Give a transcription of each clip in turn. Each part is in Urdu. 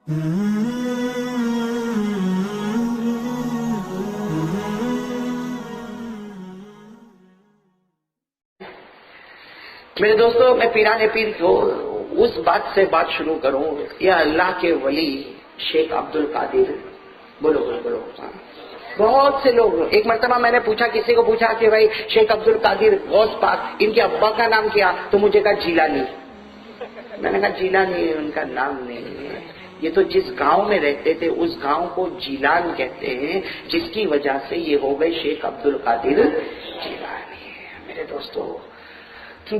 میرے دوستو، میں پیران پیر کو اس بات سے بات شروع کروں، یا اللہ کے ولی شیخ عبد القادر، بولو بولو بولو۔ بہت سے لوگ، ایک مرتبہ میں نے پوچھا، کسی کو پوچھا کہ بھائی شیخ عبد القادر غوث پاک، ان کے ابا کا نام کیا؟ تو مجھے کہا جیلانی۔ میں نے کہا جیلانی ان کا نام نہیں ہے، یہ تو جس گاؤں میں رہتے تھے اس گاؤں کو جیلان کہتے ہیں، جس کی وجہ سے یہ ہو گئے شیخ عبد القادر جیلانی۔ میرے دوستو،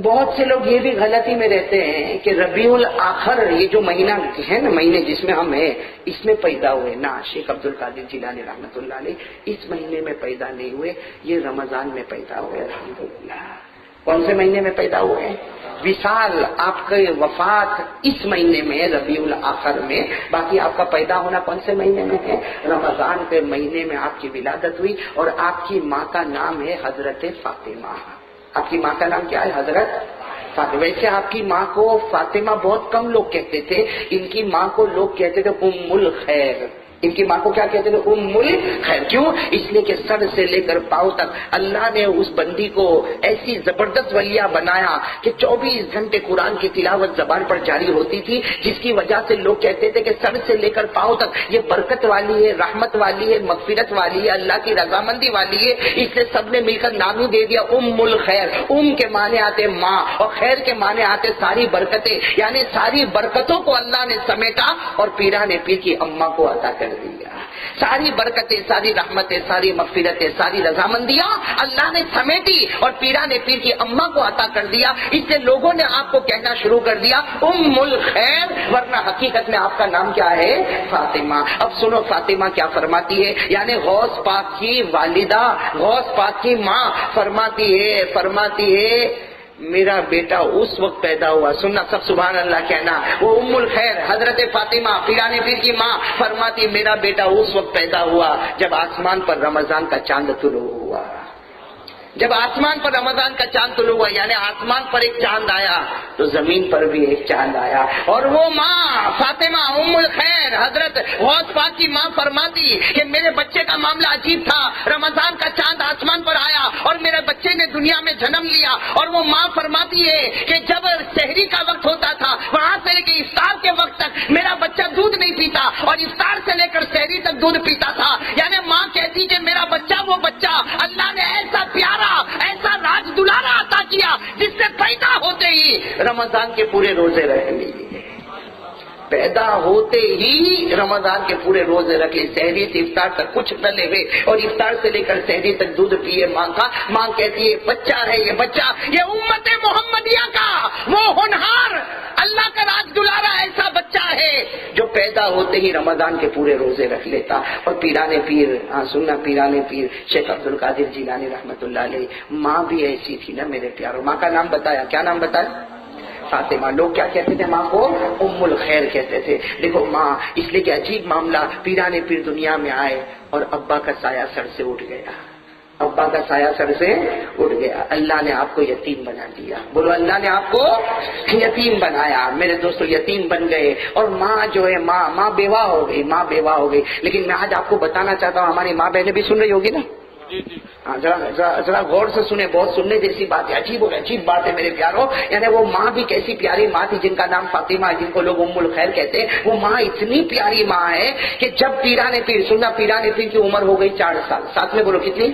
بہت سے لوگ یہ بھی غلطی میں رہتے ہیں کہ ربیع الاخر، یہ جو مہینہ ہے نا، مہینے جس میں ہم ہیں، اس میں پیدا ہوئے نا شیخ عبد القادر جیلانی رحمۃ اللہ علیہ، اس مہینے میں پیدا نہیں ہوئے، یہ رمضان میں پیدا ہوئے الحمدللہ۔ کون سے مہینے میں پیدا ہوئے؟ وصال، آپ کی وفات اس مہینے میں ہے، ربیع الاخر میں، باقی آپ کا پیدا ہونا کون سے مہینے میں ہے؟ رمضان کے مہینے میں آپ کی ولادت ہوئی، اور آپ کی ماں کا نام ہے حضرت فاطمہ۔ آپ کی ماں کا نام کیا ہے؟ حضرت فاطمہ۔ ویسے آپ کی ماں کو فاطمہ بہت کم لوگ کہتے تھے، ان کی ماں کو لوگ کہتے تھے ام الخیر۔ ان کی ماں کو کیا کہتے تھے؟ ام الخیر۔ کیوں؟ اس لیے کہ سر سے لے کر پاؤں تک اللہ نے اس بندی کو ایسی زبردست ولیہ بنایا کہ 24 گھنٹے قرآن کی تلاوت زبان پر جاری ہوتی تھی، جس کی وجہ سے لوگ کہتے تھے کہ سر سے لے کر پاؤں تک یہ برکت والی ہے، رحمت والی ہے، مغفرت والی ہے، اللہ کی رضامندی والی ہے، اس لیے سب نے مل کر نام ہی دے دیا ام الخیر۔ ام کے معنی آتے ماں، اور خیر کے معنی آتے ساری برکتیں، یعنی ساری برکتوں کو اللہ نے سمیٹا اور پیران پیر کی اماں کو عطا کر دیا۔ ساری برکتیں، ساری رحمتیں، ساری مغفرتیں، ساری رضامندیاں اللہ نے سمیٹی اور پیران پیر کی اماں کو عطا کر دیا، اس لیے لوگوں نے آپ کو کہنا شروع کر دیا ام الخیر، ورنہ حقیقت میں آپ کا نام کیا ہے؟ فاطمہ۔ اب سنو فاطمہ کیا فرماتی ہے، یعنی غوث پاک کی والدہ، غوث پاک کی ماں فرماتی ہے میرا بیٹا اس وقت پیدا ہوا، سننا سب سبحان اللہ کہنا، وہ ام الخیر حضرت فاطمہ پیران پیر کی ماں فرماتی میرا بیٹا اس وقت پیدا ہوا جب آسمان پر رمضان کا چاند طلوع ہوا۔ جب آسمان پر رمضان کا چاند طلوع ہوا، یعنی آسمان پر ایک چاند آیا تو زمین پر بھی ایک چاند آیا، اور وہ ماں فاطمہ ام الخیر حضرت غوث پاک کی ماں فرماتی کہ میرے بچے کا معاملہ عجیب تھا، رمضان کا چاند آسمان پر آیا اور میرے بچے نے دنیا میں جنم لیا، اور وہ ماں فرماتی ہے کہ جب سحری کا وقت ہوتا تھا وہاں سے لے کے افطار کے وقت تک میرا بچہ دودھ نہیں پیتا، اور افطار سے لے کر سحری تک دودھ پیتا تھا، یعنی ماں کہتی کہ میرا بچہ وہ بچہ اللہ نے ایسا پیارا، ایسا راج دلارا عطا کیا جس سے پیدا ہوتے ہی رمضان کے پورے روزے رکھ لیے، پیدا ہوتے ہی رمضان کے پورے روزے رکھ لیے، سحری سے افطار تک کچھ نہ لے ہوئے، اور افطار سے لے کر سحری تک دودھ پیے ماں کا۔ ماں کہتی ہے بچہ ہے یہ بچہ، یہ امت محمدیہ کا وہ ہونہار اللہ کا راج دلارا ایسا بچہ ہے جو پیدا ہوتے ہی رمضان کے پورے روزے رکھ لیتا۔ اور پیران پیر، سننا پیران پیر شیخ عبد القادر جیلانی رحمۃ اللہ علیہ، ماں بھی ایسی تھی نا میرے پیاروں۔ ماں کا نام بتایا، کیا نام بتایا؟ فاطمہ۔ لوگ کیا کہتے تھے ماں کو؟ ام الخیر کہتے تھے۔ دیکھو ماں، اس لیے کہ عجیب معاملہ، پیران پیر دنیا میں آئے اور ابا کا سایہ سر سے اٹھ گیا، ابا کا سایہ سر سے اٹھ گیا، اللہ نے آپ کو یتیم بنا دیا، بولو اللہ نے آپ کو یتیم بنایا۔ میرے دوستو یتیم بن گئے، اور ماں جو ہے ماں بیوہ ہو گئی، ماں بیوہ ہو گئی۔ لیکن میں آج آپ کو بتانا چاہتا ہوں، ہماری ماں بہنیں بھی سن رہی ہوگی نا، ہاں ذرا غور سے سنیں، بہت سننے جیسی بات ہے، عجیب بات ہے میرے پیاروں۔ یعنی وہ ماں بھی کیسی پیاری ماں تھی جن کا نام فاطمہ ہے، جن کو لوگ ام الخیر کہتے ہیں۔ وہ ماں اتنی پیاری ماں ہے کہ جب پیران پیر، سننا پیران پیر کی عمر ہو گئی 4 سال، ساتھ میں بولو کتنی؟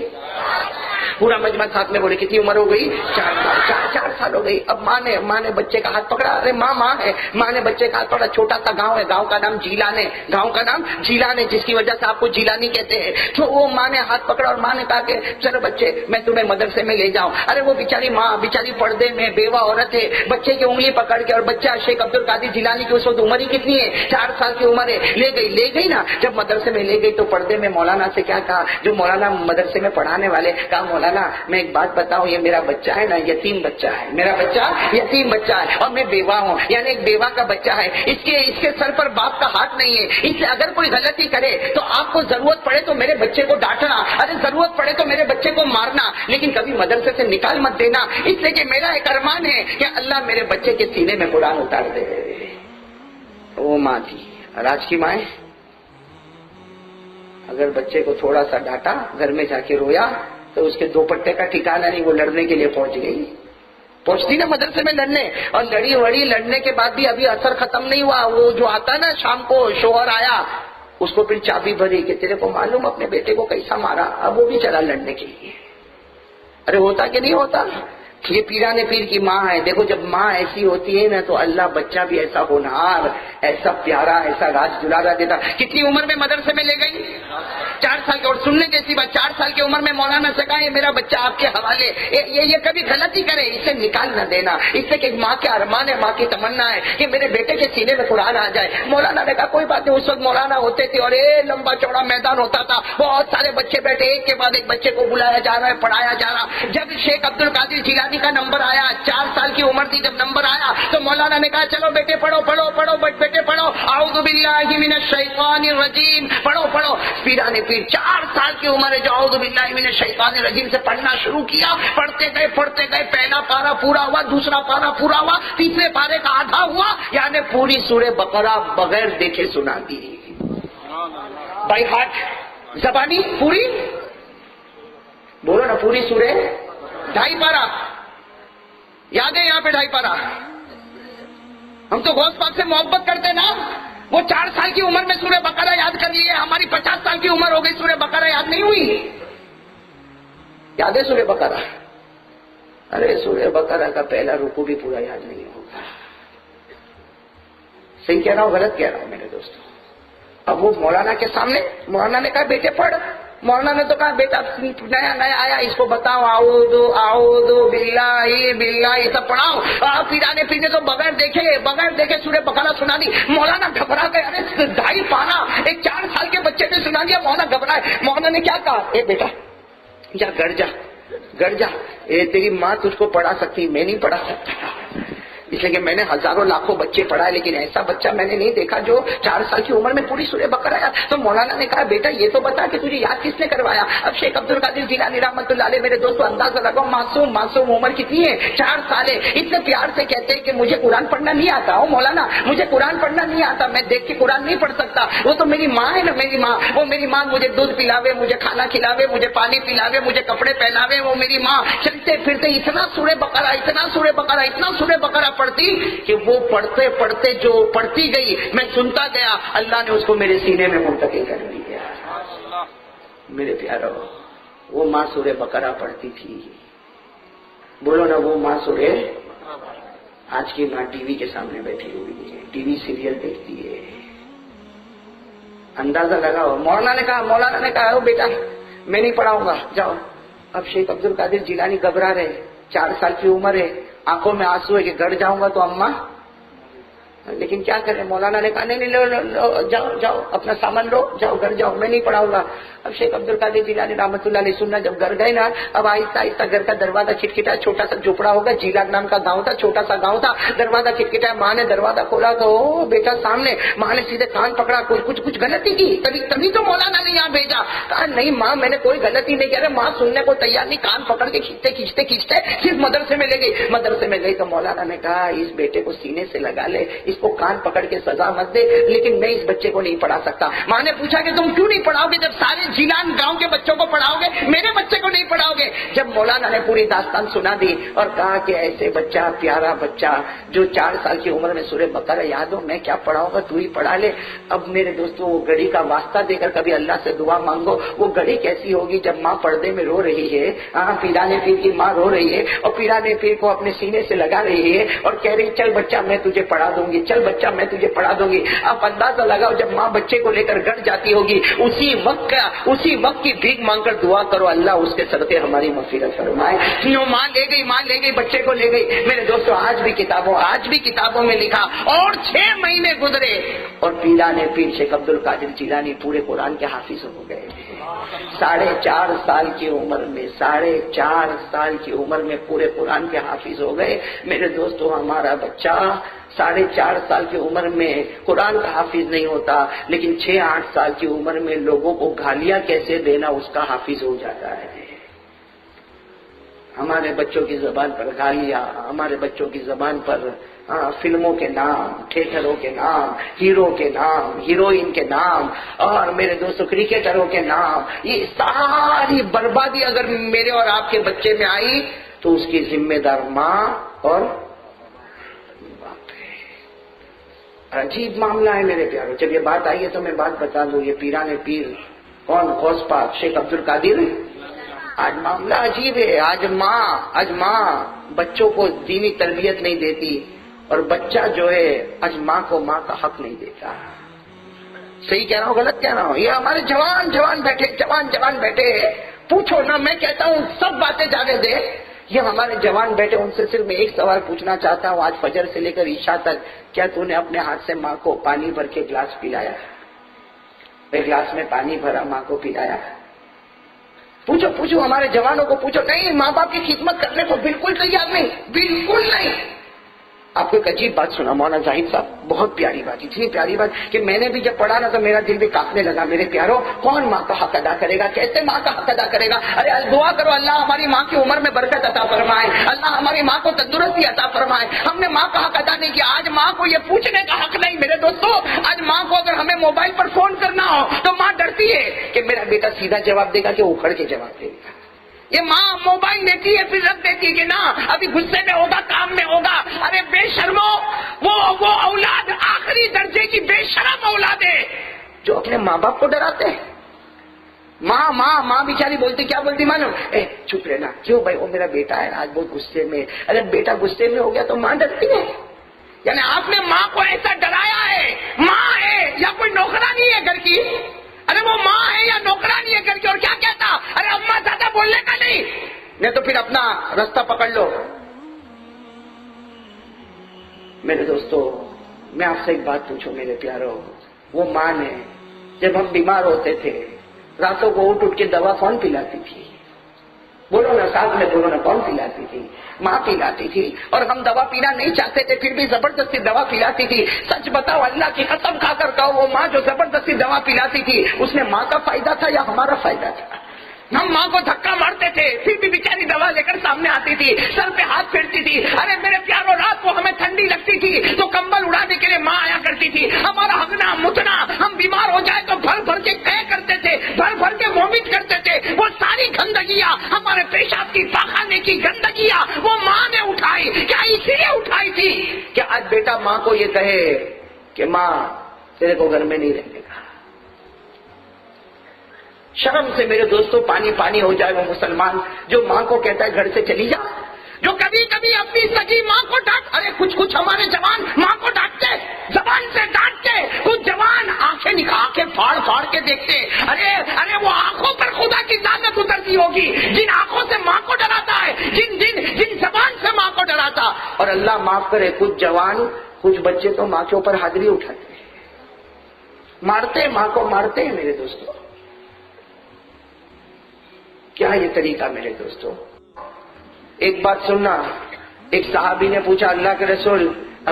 پورا مجمع ساتھ میں بولے کتنی عمر ہو گئی؟ 4 سال۔ 4 سال ہو گئی۔ اب ماں نے بچے کا ہاتھ پکڑا، ارے ماں ہے، ماں نے بچے کا ہاتھ پکڑا، چھوٹا سا گاؤں ہے، گاؤں کا نام جیلان ہے، گاؤں کا نام جیلان ہے، جس کی وجہ سے آپ کو جیلانی کہتے ہیں۔ تو وہ ماں نے ہاتھ پکڑا اور ماں نے کہا کہ چلو بچے میں تمہیں مدرسے میں لے جاؤں۔ ارے وہ بیچاری ماں، بیچاری پردے میں بیوہ عورت ہے، بچے کی انگلی پکڑ کے، اور بچہ شیخ عبد القادر جیلانی کی اس وقت عمر ہی کتنی ہے؟ 4 سال کی عمر ہے۔ لے گئی نا، جب مدرسے میں لے گئی تو پردے میں مولانا سے کیا کہا، جو مولانا مدرسے میں پڑھانے والے، کہا مولانا میں ایک بات بتاؤں، یہ میرا بچہ ہے نا یتیم بچہ ہے، میرا بچہ یتیم بچہ ہے، اور میں بیوہ ہوں، یعنی ایک بیوہ کا بچہ ہے، اس کے سر پر باپ کا ہاتھ نہیں ہے، اس لیے اگر کوئی غلطی کرے تو آپ کو ضرورت پڑے تو میرے بچے کو ڈانٹنا، ارے ضرورت پڑے تو میرے بچے کو مارنا، لیکن کبھی مدرسے سے نکال مت دینا، اس لیے کہ میرا ایک ارمان ہے کہ اللہ میرے بچے کے سینے میں قرآن اتار دے۔ وہ ماں تھی، اور آج کی مائیں اگر بچے کو تھوڑا سا ڈانٹا، گھر میں جا کے رویا، تو اس کے دو پٹے کا ٹھکانا نہیں، وہ لڑنے کے لیے پہنچ گئی، پہنچتی نا مدرسے میں لڑنے، اور لڑی وڑی، لڑنے کے بعد بھی ابھی اثر ختم نہیں ہوا، وہ جو آتا نا شام کو شوہر آیا، اس کو پھر چابی بھری کہ تیرے کو معلوم اپنے بیٹے کو کیسا مارا، اب وہ بھی چلا لڑنے کے لیے۔ ارے ہوتا کہ نہیں ہوتا؟ یہ پیران پیر کی ماں ہے۔ دیکھو جب ماں ایسی ہوتی ہے نا تو اللہ بچہ بھی ایسا ہونہار، ایسا پیارا، ایسا راج دلارا دیتا۔ کتنی عمر میں مدرسے میں لے گئی؟ 4 سال کی۔ اور سننے جیسی بات، 4 سال کی عمر میں مولانا سے کہا یہ میرا بچہ آپ کے حوالے، یہ کبھی غلطی کرے اسے نکال نہ دینا، اس سے کہ ماں کے ارمان ہے، ماں کی تمنا ہے کہ میرے بیٹے کے سینے میں قرآن آ جائے۔ مولانا نے کہا کوئی بات نہیں۔ اس وقت مولانا ہوتے تھے اور لمبا چوڑا میدان ہوتا تھا، بہت سارے بچے بیٹھے، ایک کے بعد ایک بچے کو بلایا جا رہا ہے، پڑھایا جا رہا۔ جب شیخ عبد القادر جیلانی کا نمبر آیا، 4 سال کی عمر تھی جب نمبر آیا، تو مولانا نے کہا چلو بیٹے پڑھو پڑھو پڑھو بیٹے پڑھو، اعوذ باللہ من الشیطان الرجیم، پڑھو پڑھو۔ پیران پیر 4 سال کی عمر ہے جو اعوذ باللہ من الشیطان الرجیم سے پڑھنا شروع کیا۔ پڑھتے گئے، پہلا پارہ پورا ہوا، دوسرا پارہ پورا ہوا، تیسرے پارے کا آدھا ہوا، یعنی پوری سورہ بقرہ بغیر دیکھے سنا دی، بائی ہارٹ، زبانی پوری، بولو نا پوری سورہ 2.5 پارہ یاد ہے، یہاں پہ 2.5 پارہ۔ ہم تو غوث پاک سے محبت کرتے نا، وہ 4 سال کی عمر میں سورہ بقرہ یاد کر لیے، ہماری 50 سال کی عمر ہو گئی، سورہ بقرہ یاد نہیں ہوئی؟ یاد ہے سورہ بقرہ؟ ارے سورہ بقرہ کا پہلا رکوع بھی پورا یاد نہیں ہوگا۔ صحیح کہہ رہا ہوں غلط کہہ رہا ہوں میرے دوستوں؟ اب وہ مولانا کے سامنے، مولانا نے کہا بیٹے پڑھ، مولانا نے تو کہا بیٹا نیا نیا آیا، اس کو بتاؤ اعوذ باللہ یہ سب پڑھاؤ۔ پیرانے پینے تو بغیر دیکھے سورہ بقرہ سنا دی۔ مولانا گھبرا گئے، ارے 2.5 پارہ ایک 4 سال کے بچے نے سنا دیا، مولانا گھبرائے۔ مولانا نے کیا کہا، اے بیٹا جا گھر جا، تیری ماں تجھ کو پڑھا سکتی، میں نہیں پڑھا سکتا، اس لیے کہ میں نے ہزاروں لاکھوں بچے پڑھائے لیکن ایسا بچہ میں نے نہیں دیکھا جو 4 سال کی عمر میں پوری سورہ بقرہ آیا۔ تو مولانا نے کہا بیٹا یہ تو بتا کہ تجھے یاد کس نے کروایا۔ اب شیخ عبد القادر جیلانی رحمۃ اللہ علیہ، میرے دوستوں اندازہ لگاؤ، معصوم عمر کتنی ہے، 4 سال ہے، اتنے پیار سے کہتے ہیں کہ مجھے قرآن پڑھنا نہیں آتا، او مولانا مجھے قرآن پڑھنا نہیں آتا، میں دیکھ کے قرآن نہیں پڑھ سکتا، وہ تو میری ماں ہے نا، میری ماں، وہ میری ماں مجھے دودھ پلاوے، مجھے کھانا کھلاوے، مجھے پانی پلاوے، مجھے کپڑے پہناوے، وہ میری ماں۔ چلتے پھرتے اتنا سورہ بقرہ پڑھتی کہ وہ پڑھتے پڑھتے جو پڑھتی گئی میں سنتا گیا، اللہ نے اس کو میرے سینے میں منتقل کر دیا۔ میرے پیارو، وہ ماں سورہ بقرہ پڑھتی تھی، بولو نا وہ ماں سورہ۔ آج کی ماں ٹی وی کے سامنے بیٹھی ہوئی ہے، ٹی وی سیریل دیکھتی ہے، اندازہ لگاؤ۔ مولانا نے کہا بیٹا میں نہیں پڑھاؤں گا، جاؤ۔ اب شیخ عبد القادر جیلانی گھبرا رہے، 4 سال کی عمر ہے، آنکھوں میں آنسو ہے کہ گھر جاؤں گا تو اماں، لیکن کیا کریں، مولانا نے کہا نہیں لو جاؤ اپنا سامان لو، جاؤ گھر جاؤ، میں نہیں پڑھاؤں گا۔ اب شیخ عبد القادر جیلانی رحمۃ اللہ علیہ سننا جب گھر گئے نا، اب آہستہ آہستہ گھر کا دروازہ کھٹکھٹا، چھوٹا سا جھوپڑا ہوگا، جیلاگ نام کا گاؤں تھا، چھوٹا سا گاؤں تھا، دروازہ کھٹکھٹا، ماں نے دروازہ کھولا تو بیٹا سامنے، ماں نے سیدھے کان پکڑا، کچھ غلطی کی، تبھی تو مولانا نے یہاں بھیجا۔ کہا نہیں ماں میں نے کوئی غلطی نہیں کیا، ماں سننے کو تیار نہیں، کان پکڑ کے کھینچتے صرف مدرسے میں لے گئی تو مولانا نے کہا اس بیٹے کو سینے سے لگا لے، اس کو کان پکڑ کے سزا مت دے، لیکن میں اس بچے کو نہیں پڑھا سکتا۔ ماں نے پوچھا کہ تم کیوں نہیں پڑھاؤ گے جب سارے جیلان گاؤں کے بچوں کو پڑھاؤ گے، میرے بچے کو نہیں پڑھاؤ گے؟ جب مولانا نے پوری داستان سنا دی اور کہا کہ ایسے بچہ، پیارا بچہ جو 4 سال کی عمر میں سورہ بقرہ یاد ہو، میں کیا پڑھاؤں گا، تو ہی پڑھا لے۔ اب میرے دوستوں وہ گھڑی کا واسطہ دے کر کبھی اللہ سے دعا مانگو، وہ گھڑی کیسی ہوگی جب ماں پردے میں رو رہی ہے، پیرانے پیر کی ماں رو رہی ہے اور پیرانے پیر کو اپنے سینے سے لگا رہی ہے اور کہہ رہی چل بچہ میں تجھے پڑھا دوں گی، چل بچہ میں تجھے پڑھا دوں گی۔ آپ اندازہ لگاؤ جب ماں بچے کو لے کر گھر جاتی ہوگی، اسی وقت کی بھیک مانگ کر دعا کرو اللہ اس کے صدقے ہماری مغفرت فرمائے۔ ماں لے گئی بچے کو لے گئی۔ میرے دوستوں آج بھی کتابوں میں لکھا اور 6 مہینے گزرے اور پیرانے پیر شیخ عبد القادر جیلانی پورے قرآن کے حافظ ہو گئے۔ 4.5 سال کی عمر میں پورے قرآن کے حافظ ہو گئے۔ میرے دوستوں ہمارا بچہ 4.5 سال کی عمر میں قرآن کا حافظ نہیں ہوتا، لیکن 6-8 سال کی عمر میں لوگوں کو گالیاں کیسے دینا اس کا حافظ ہو جاتا ہے۔ ہمارے بچوں کی زبان پر گالیاں، ہمارے بچوں کی زبان پر فلموں کے نام، تھیٹروں کے نام، ہیرو کے نام، ہیروئن کے نام، اور میرے دوستوں کرکٹروں کے نام، یہ ساری بربادی اگر میرے اور آپ کے بچے میں آئی تو اس کی ذمہ دار ماں اور باپ ہے۔ عجیب معاملہ ہے میرے پیاروں۔ جب یہ بات آئی ہے تو میں بات بتا دوں، یہ پیران پیر کون؟ غوث پاک شیخ عبد القادر۔ آج معاملہ عجیب ہے۔ آج ماں بچوں کو دینی تربیت نہیں دیتی، اور بچہ جو ہے آج ماں کو ماں کا حق نہیں دیتا۔ صحیح کہہ رہا ہوں غلط کہہ رہا ہوں؟ یہ ہمارے جوان بیٹھے پوچھو نہ، میں کہتا ہوں سب باتیں جانے دے، یہ ہمارے جوان بیٹے، ان سے صرف میں ایک سوال پوچھنا چاہتا ہوں، آج فجر سے لے کر عشاء تک کیا تو نے اپنے ہاتھ سے ماں کو پانی بھر کے گلاس پلایا؟ ایک گلاس میں پانی بھرا ماں کو پلایا؟ پوچھو ہمارے جوانوں کو پوچھو۔ نہیں، ماں باپ کی خدمت کرنے کو بالکل تیار نہیں، بالکل نہیں۔ آپ کو ایک عجیب بات سنا مولانا زاہد صاحب، بہت پیاری بات، اتنی پیاری بات کہ میں نے بھی جب پڑھا نا تو میرا دل بھی کانپنے لگا۔ میرے پیاروں، کون ماں کا حق ادا کرے گا؟ کیسے ماں کا حق ادا کرے گا؟ ارے دعا کرو اللہ ہماری ماں کی عمر میں برکت عطا فرمائے، اللہ ہماری ماں کو تندرستی عطا فرمائے۔ ہم نے ماں کا حق ادا نہیں کیا۔ آج ماں کو یہ پوچھنے کا حق نہیں میرے دوستوں۔ آج ماں کو اگر ہمیں موبائل پر فون کرنا ہو تو ماں ڈرتی ہے کہ میرا بیٹا سیدھا جواب دے گا کہ اکھڑ کے جواب دے گا۔ یہ ماں موبائل دیتی ہے پھر رکھ دیتی ہے کہ نا ابھی غصے میں ہوگا، کام میں ہوگا۔ ارے بے شرمو، وہ اولاد آخری درجے کی بے شرم اولاد ہے جو اپنے ماں باپ کو ڈراتے ہیں۔ ماں بیچاری بولتی، کیا بولتی معلوم؟ چپ رہنا، کیوں بھائی؟ وہ میرا بیٹا ہے آج بہت غصے میں۔ ارے بیٹا غصے میں ہو گیا تو ماں ڈرتی ہے۔ یعنی آپ نے ماں کو ایسا ڈرایا ہے، ماں ہے یا کوئی نوکرانی ہے گھر کی؟ ارے وہ ماں ہے یا نوکرانی ہے گھر کی؟ اور کیا کہتا؟ ارے اماں زیادہ بولنے کا نہیں تو پھر اپنا راستہ پکڑ لو۔ میرے دوستو، میں آپ سے ایک بات پوچھوں میرے پیاروں، وہ ماں نے جب ہم بیمار ہوتے تھے راتوں کو اٹھ کے دوا کون پلاتی تھی؟ بولو نا، ساتھ میں بولو نا، کون پلاتی تھی؟ ماں پلاتی تھی۔ اور ہم دوا پینا نہیں چاہتے تھے پھر بھی زبردستی دوا پلاتی تھی۔ سچ بتاؤ، اللہ کی قسم کھا کر کہو، وہ ماں جو زبردستی دوا پلاتی تھی اس میں ماں کا فائدہ تھا یا ہمارا فائدہ تھا؟ ہم ماں کو دھکا مارتے تھے پھر بھی بیچاری دوا لے کر سامنے آتی تھی، سر پہ ہاتھ پھیرتی تھی۔ ارے میرے پیاروں، رات کو ہمیں ٹھنڈی لگتی تھی تو کمبل اڑانے کے لیے ماں آیا کرتی تھی۔ ہمارا ہگنا متنا، ہم بیمار ہو جائے تو بھر بھر کے قے کرتے تھے، بھر بھر کے وامٹ کرتے تھے۔ وہ ساری گندگیاں، ہمارے پیشاب کی، پاخانے کی گندگیاں وہ ماں نے اٹھائی۔ کیا اسی لیے اٹھائی تھی کہ آج بیٹا ماں کو یہ کہے کہ ماں تیرے کو گھر میں نہیں رہنے کا؟ شرم سے میرے دوستوں پانی ہو جائے وہ مسلمان جو ماں کو کہتا ہے گھر سے چلی جا، جو کبھی کبھی اپنی سگی ماں کو ڈانٹ۔ ارے کچھ ہمارے جوان ماں کو ڈانٹتے، زبان سے ڈانٹتے، کچھ جوان آنکھیں پھاڑ کے دیکھتے۔ ارے وہ آنکھوں پر خدا کی لعنت اترتی ہوگی جن آنکھوں سے ماں کو ڈراتا ہے، جن زبان سے ماں کو ڈراتا۔ اور اللہ معاف کرے، کچھ جوان، کچھ بچے تو ماں کے اوپر حاضری اٹھاتے ہیں، مارتے، ماں کو مارتے ہیں میرے دوستوں۔ کیا یہ طریقہ میرے دوستوں؟ ایک بات سننا، ایک صحابی نے پوچھا اللہ کے رسول،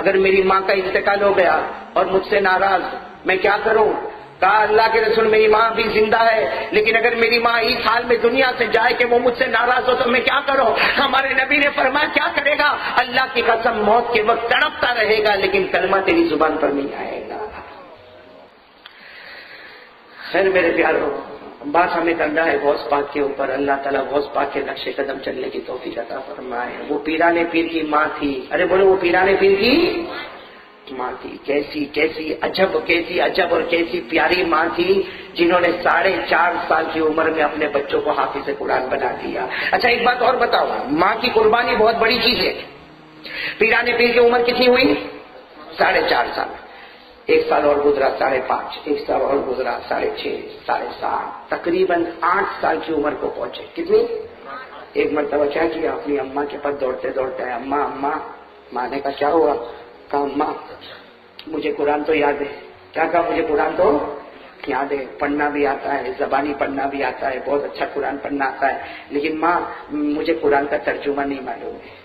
اگر میری ماں کا انتقال ہو گیا اور مجھ سے ناراض، میں کیا کروں؟ کہا اللہ کے رسول، میری ماں بھی زندہ ہے لیکن اگر میری ماں اس حال میں دنیا سے جائے کہ وہ مجھ سے ناراض ہو تو میں کیا کروں؟ ہمارے نبی نے فرمایا کیا کرے گا؟ اللہ کی قسم موت کے وقت تڑپتا رہے گا لیکن کلمہ تیری زبان پر نہیں آئے گا۔ خیر میرے پیاروں، بات ہمیں کرنا ہے غوث پاک کے اوپر۔ اللہ تعالیٰ غوث پاک کے نقش قدم چلنے کی توفیق عطا فرمائے۔ وہ پیران پیر کی ماں تھی، ارے بولو، وہ پیران پیر کی ماں تھی۔ کیسی عجب اور کیسی پیاری ماں تھی جنہوں نے 4.5 سال کی عمر میں اپنے بچوں کو حافظ قرآن بنا دیا۔ اچھا ایک بات اور بتاؤ، ماں کی قربانی بہت بڑی چیز ہے۔ پیران پیر کی عمر کتنی ہوئی؟ 4.5 سال۔ 1 سال اور گزرا 5.5، 1 سال اور گزرا 6.5، 7.5، تقریباً 8 سال کی عمر کو پہنچے۔ کتنی؟ ایک مرتبہ کیا کیا، اپنی اماں کے پاس دوڑتے آئے، اماں ماں نے کہا کیا ہوا؟ کہا اماں مجھے قرآن تو یاد ہے۔ کیا کہا؟ مجھے قرآن تو یاد ہے، پڑھنا بھی آتا ہے، زبانی پڑھنا بھی آتا ہے، بہت اچھا قرآن پڑھنا آتا ہے، لیکن ماں مجھے قرآن کا ترجمہ نہیں معلوم ہے۔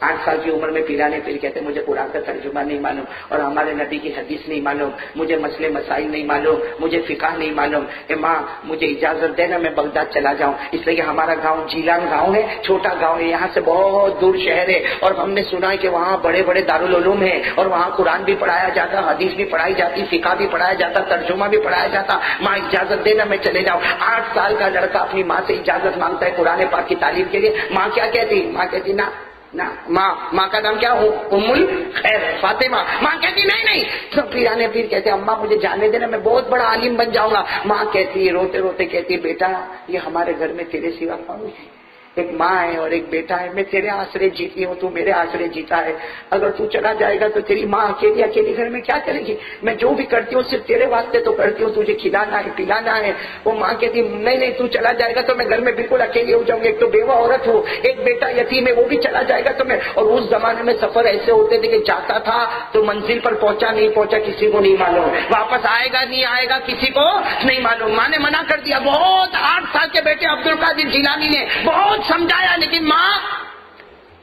8 سال کی عمر میں پیرانے پیر کہتے مجھے قرآن کا ترجمہ نہیں معلوم اور ہمارے نبی کی حدیث نہیں معلوم، مجھے مسئلے مسائل نہیں معلوم، مجھے فقہ نہیں معلوم، اے ماں مجھے اجازت دینا میں بغداد چلا جاؤں، اس لیے کہ ہمارا گاؤں جیلان گاؤں ہے، چھوٹا گاؤں ہے، یہاں سے بہت دور شہر ہے اور ہم نے سنا ہے کہ وہاں بڑے بڑے دارالعلوم ہیں اور وہاں قرآن بھی پڑھایا جاتا، حدیث بھی پڑھائی جاتی، فقہ بھی پڑھایا جاتا، ترجمہ بھی پڑھایا جاتا، ماں اجازت دینا میں چلے جاؤں۔ 8 سال کا لڑکا اپنی ماں سے اجازت مانگتا ہے قرآن پاک کی تعلیم کے لیے، ماں کیا کہتی؟ ماں کہتی نہ ماں کا نام کیا؟ ام الخیر فاطمہ۔ ماں کہتی نہیں تو پیرانے پیر کہتے اماں مجھے جانے دینا میں بہت بڑا عالم بن جاؤں گا۔ ماں کہتی روتے روتے کہتی بیٹا یہ ہمارے گھر میں تیرے سوا کون ہے؟ ایک ماں ہے اور ایک بیٹا ہے، میں تیرے آسرے جیتی ہوں، تو میرے آسرے جیتا ہے، اگر تو چلا جائے گا تو تیری ماں اکیلی گھر میں کیا کرے گی؟ میں جو بھی کرتی ہوں صرف تیرے واسطے تو کرتی ہوں، تجھے کھلانا ہے پلانا ہے۔ وہ ماں کہتی نہیں تو چلا جائے گا تو میں گھر میں بالکل اکیلی ہو جاؤں گی، ایک تو بیوہ عورت ہو، ایک بیٹا یتیم ہے وہ بھی چلا جائے گا تو میں۔ اور اس زمانے میں سفر ایسے ہوتے تھے کہ جاتا تھا تو منزل پر پہنچا نہیں پہنچا کسی کو نہیں معلوم، واپس آئے گا نہیں آئے گا کسی کو نہیں معلوم۔ ماں نے منع کر دیا، بہت 8 سال کے بیٹے عبد القادر جیلانی نے بہت سمجھایا، لیکن ماں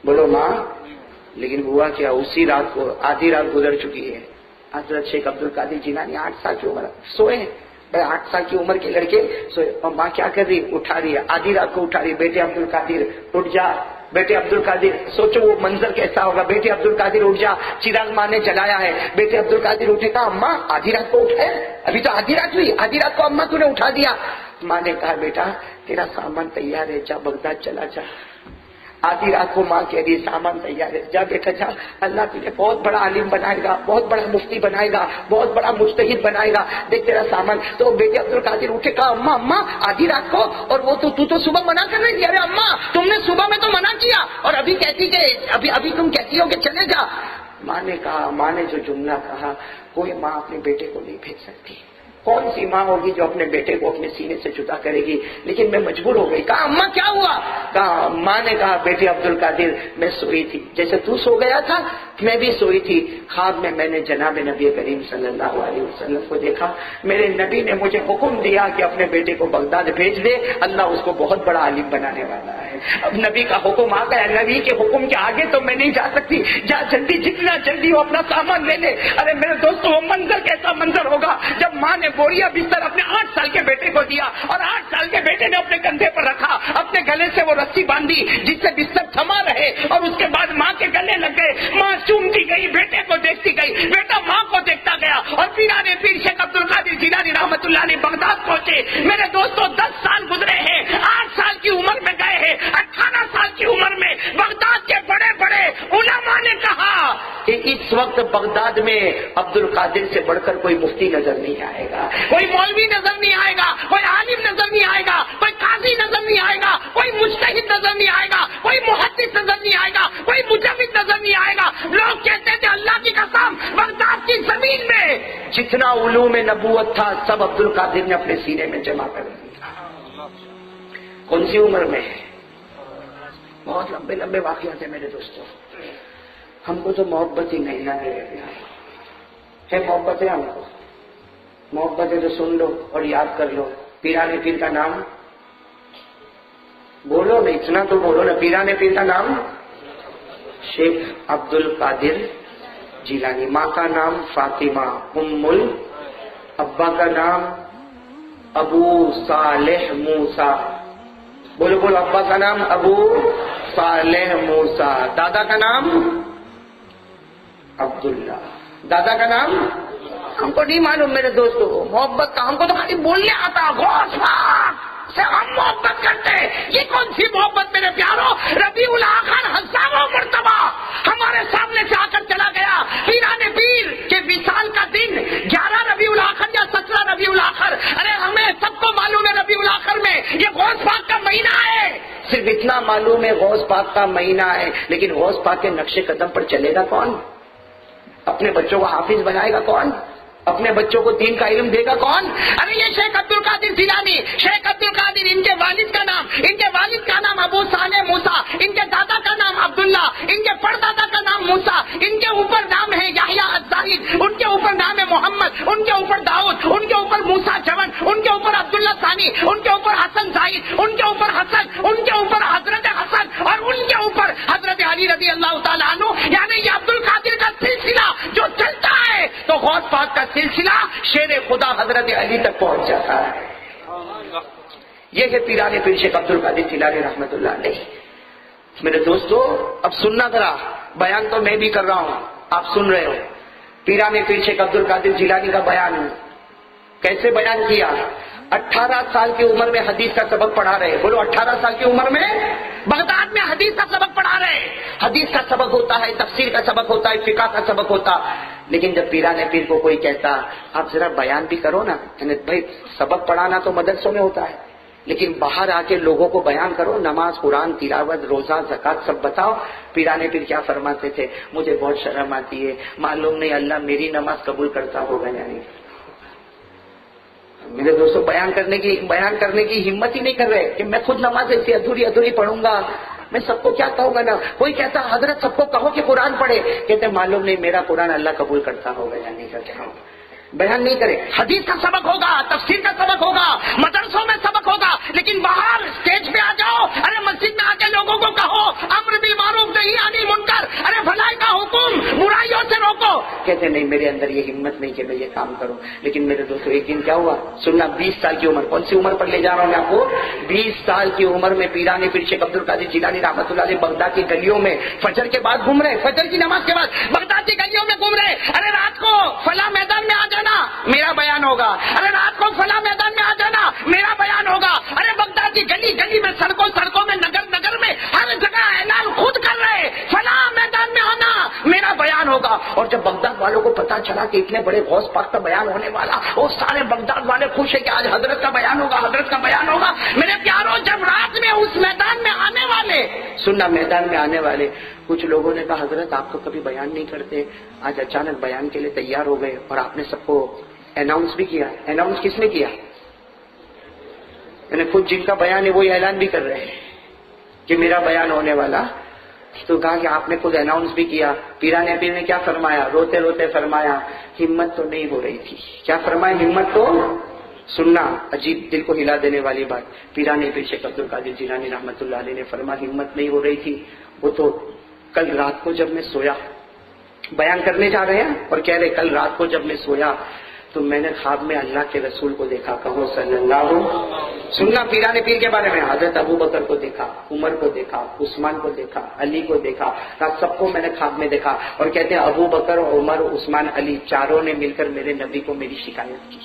بولو ماں، لیکن ہوا کیا؟ اسی رات کو آدھی رات گزر چکی ہے، حضرت شیخ عبد القادر جیلانی 8 سال کی عمر سوئے ہیں، 8 سال کی عمر کے لڑکے سوئے، اور ماں کیا کر رہی؟ اٹھا رہی ہے، آدھی رات کو اٹھا رہی ہے، بیٹے عبد القادر اٹھ جا، بیٹے عبد القادر۔ سوچو وہ منظر کیسا ہوگا، بیٹے عبد القادر اٹھ جا، چراغ ماں نے جلایا ہے، بیٹے عبد القادر اٹھے، کہا اماں آدھی رات کو اٹھے؟ ابھی تو آدھی رات ہوئی، آدھی رات کو اماں تو نے اٹھا دیا۔ ماں نے کہا بیٹا تیرا سامان تیار ہے، جا بغداد چلا جا۔ آدھی رات کو ماں کہہ رہی سامان تیار ہے، جا بیٹا جا، اللہ تجھے بہت بڑا عالم بنائے گا، بہت بڑا مفتی بنائے گا، بہت بڑا مجتہد بنائے گا، دیکھ تیرا سامان۔ تو بیٹے عبد القادر اٹھے، کہا اماں آدھی رات کو، اور وہ تو صبح منع کر رہی تھی، ارے اماں تم نے صبح میں تو منع کیا اور ابھی کہتی کہ ابھی تم کہتی ہو کہ چلے جا۔ ماں نے کہا، ماں نے جو جملہ کہا، کوئی ماں اپنے بیٹے کو نہیں بھیج سکتی، کون سی ماں ہوگی جو اپنے بیٹے کو اپنے سینے سے جدا کرے گی؟ لیکن میں مجبور ہو گئی۔ کہا اماں کیا ہوا؟ کہا ماں نے کہا بیٹے عبد القادر میں سوئی تھی، جیسے تو سو گیا تھا میں بھی سوئی تھی، خواب میں نے جناب نبی کریم صلی اللہ علیہ وسلم کو دیکھا، میرے نبی نے مجھے حکم دیا کہ اپنے بیٹے کو بغداد بھیج دے، اللہ اس کو بہت بڑا عالم بنانے والا ہے۔ اب نبی کا حکم آ گیا، نبی کے حکم کے آگے تو میں نہیں جا سکتی، جا جلدی جتنا جلدی وہ اپنا سامان لے لے۔ ارے میرے دوستو وہ منظر کیسا منظر ہوگا جب ماں نے بوریا بستر اپنے 8 سال کے بیٹے کو دیا اور 8 سال کے بیٹے نے اپنے کندھے پر رکھا، اپنے گلے سے وہ رسی باندھی جس سے بستر تھما رہے، اور اس کے بعد ماں کے گلے لگ گئے، ماں چومتی گئی، بیٹے کو دیکھتی گئی، بیٹا ماں کو دیکھتا گیا، اور پیرانے پیر شیخ عبد القادر جیلانی رحمت اللہ علیہ بغداد پہنچے۔ میرے دوستو 10 سال گزرے ہیں، 8 سال کی عمر میں گئے ہیں، 18 سال کی عمر میں بغداد کے بڑے بڑے علماء نے کہا کہ اس وقت بغداد میں عبد القادر سے بڑھ کر کوئی مفتی نظر نہیں آئے گا، کوئی مولوی نظر نہیں آئے گا، کوئی عالم نظر نہیں آئے گا، کوئی قاضی نظر نہیں آئے گا، کوئی مجتہد نظر نہیں آئے گا، کوئی محدث نظر نہیں آئے گا، کوئی مجود نظر نہیں آئے گا۔ لوگ کہتے تھے اللہ کی قسم بغداد کی زمین میں جتنا علوم نبوت تھا سب عبد القادر نے اپنے سینے میں جمع کر دیا۔ کون سی عمر میں؟ بہت لمبے لمبے واقعات ہیں میرے دوستوں، ہم کو تو محبت ہی نہیں ہے، محبت ہے ہم کو، محبت ہے تو سن لو اور یاد کر لو۔ پیرانے پیر کا نام بولو نا، اتنا تو بولو نا، پیرانے پیر کا نام شیخ عبد القادر جیلانی، ماں کا نام فاطمہ ابا کا نام ابو صالح موسیٰ، بولو ابا کا نام ابو صالح موسیٰ، دادا کا نام عبداللہ، دادا کا نام ہم کو نہیں معلوم میرے دوستوں، محبت کا ہم کو تو خالی بولنے آتا، غوث پاک سے ہم محبت کرتے ہیں، یہ کون سی محبت میرے پیاروں؟ ربیع الاخر ہزاروں مرتبہ ہمارے سامنے سے آ کر چلا گیا، پیرانے پیر کے وصال کا دن 11 ربیع الاخر یا 17 ربیع الاخر، ارے ہمیں سب کو معلوم ہے ربیع الاخر میں یہ غوث پاک کا مہینہ ہے، صرف اتنا معلوم ہے غوث پاک کا مہینہ ہے، لیکن غوث پاک کے نقش قدم پر چلے گا کون؟ اپنے بچوں کو حافظ بنائے گا کون؟ اپنے بچوں کو دین کا علم دے گا کون؟ ارے یہ شیخ عبد القادر جیلانی، شیخ عبد القادر، ان کے والد کا نام ابو صالح موسیٰ، ان کے دادا کا نام عبداللہ، ان کے پردادا کا نام موسیٰ، ان کے اوپر نام ہے یحییٰ الزاہد، ان کے اوپر نام ہے محمد، ان کے اوپر داؤد، ان کے اوپر موسیٰ جون، ان کے اوپر عبداللہ ثانی، ان کے اوپر حسن زاہد، ان کے اوپر حسن، ان کے اوپر حضرت حسن، اور ان کے اوپر حضرت علی رضی اللہ تعالیٰ سلسلہ شیر خدا حضرت علی تک پہنچ جاتا ہے. یہ ہے پیران پیر شیخ عبد القادر جیلانی رحمۃ اللہ علیہ. میرے دوستو اب سننا ذرا، بیان تو میں بھی کر رہا ہوں، آپ سن رہے ہو. پیران پیر شیخ عبد القادر جیلانی کا بیان کیسے بیان کیا؟ 18 سال کی عمر میں حدیث کا سبق پڑھا رہے. بولو 18 سال کی عمر میں بغداد میں حدیث کا سبق پڑھا رہے. حدیث کا سبق ہوتا ہے، تفسیر کا سبق ہوتا ہے، فقہ کا سبق ہوتا. لیکن جب پیران پیر کو کوئی کہتا آپ ذرا بیان بھی کرو نا، یعنی بھائی سبق پڑھانا تو مدرسوں میں ہوتا ہے، لیکن باہر آ کے لوگوں کو بیان کرو، نماز، قرآن، تلاوت، روزہ، زکات سب بتاؤ. پیران پیر کیا فرماتے تھے؟ مجھے بہت شرم آتی ہے، معلوم نہیں اللہ میری نماز قبول کرتا ہوگا یا نہیں. میرے دوستوں بیان کرنے کی ہمت ہی نہیں کر رہے کہ میں خود نماز ایسی ادھوری پڑھوں گا، میں سب کو کیا کہوں گا نا. کوئی کہتا حضرت سب کو کہو کہ قرآن پڑھے، کہتے معلوم نہیں میرا قرآن اللہ قبول کرتا ہوگا یا نہیں کرتے. بیان نہیں کرے. حدیث کا سبق ہوگا، تفسیر کا سبق ہوگا، مدرسوں میں سبق ہوگا، لیکن باہر اسٹیج پہ آ جاؤ، ارے مسجد میں آ کے لوگوں کو کہو امر بالمعروف نہی عن المنکر، ارے بھلائی کا حکم، برائیوں سے روکو. کہتے نہیں میرے اندر یہ ہمت نہیں کہ میں یہ کام کروں. لیکن میرے دوستوں ایک دن کیا ہوا سننا. 20 سال کی عمر، کون سی عمر پر لے جا رہا ہوں میں آپ کو؟ 20 سال کی عمر میں پیران پیر شیخ عبد القادر جیلانی رحمۃ اللہ علیہ بغداد کی گلیوں میں فجر کے بعد گھوم رہے، فجر کی نماز کے بعد بغداد کی گلیوں میں گھوم رہے. ارے رات کو فلاں میدان میں آ جانا، میرا بیان ہوگا. ارے رات کو فلاں میدان میں آ جانا، میرا بیان ہوگا. ارے بغداد کی گلی میں، سڑکوں میں، نگر میں، ہر جگہ اعلان خود کر رہے فلاں میدان میں آنا، میرا بیان ہوگا. اور جب بغداد والوں کو پتا چلا کہ اتنے بڑے غوث پاک کا بیان ہونے والا، وہ سارے بغداد والے خوش ہیں کہ آج حضرت کا بیان ہوگا، حضرت کا بیان ہوگا. میرے پیاروں جب رات میں اس میدان میں آنے والے، سننا میدان میں آنے والے کچھ لوگوں نے کہا حضرت آپ تو کبھی بیان نہیں کرتے، آج اچانک بیان کے لیے تیار ہو گئے اور آپ نے سب کو اناؤنس بھی کیا. اناؤنس کس نے کیا؟ یعنی خود جن کا بیان ہے وہی اعلان بھی کر رہے ہیں کہ میرا بیان ہونے والا. تو کہا کہ آپ نے خود اناؤنس بھی کیا. پیران پیر نے کیا فرمایا؟ روتے روتے فرمایا ہمت تو نہیں ہو رہی تھی. کیا فرمایا؟ ہمت تو. سننا عجیب دل کو ہلا دینے والی بات. پیران پیر شیخ عبد القادر جیلانی رحمۃ اللہ علیہ نے فرمایا ہمت نہیں ہو رہی تھی. وہ تو کل رات کو جب میں سویا، بیان کرنے جا رہے ہیں اور کہہ رہے کل رات کو جب میں سویا تو میں نے خواب میں اللہ کے رسول کو دیکھا. کہو صلی اللہ. سننا پیران پیر کے بارے میں حضرت ابو بکر کو دیکھا، عمر کو دیکھا، عثمان کو دیکھا، علی کو دیکھا. سب کو میں نے خواب میں دیکھا. اور کہتے ہیں ابو بکر، عمر، عثمان، علی چاروں نے مل کر میرے نبی کو میری شکایت کی.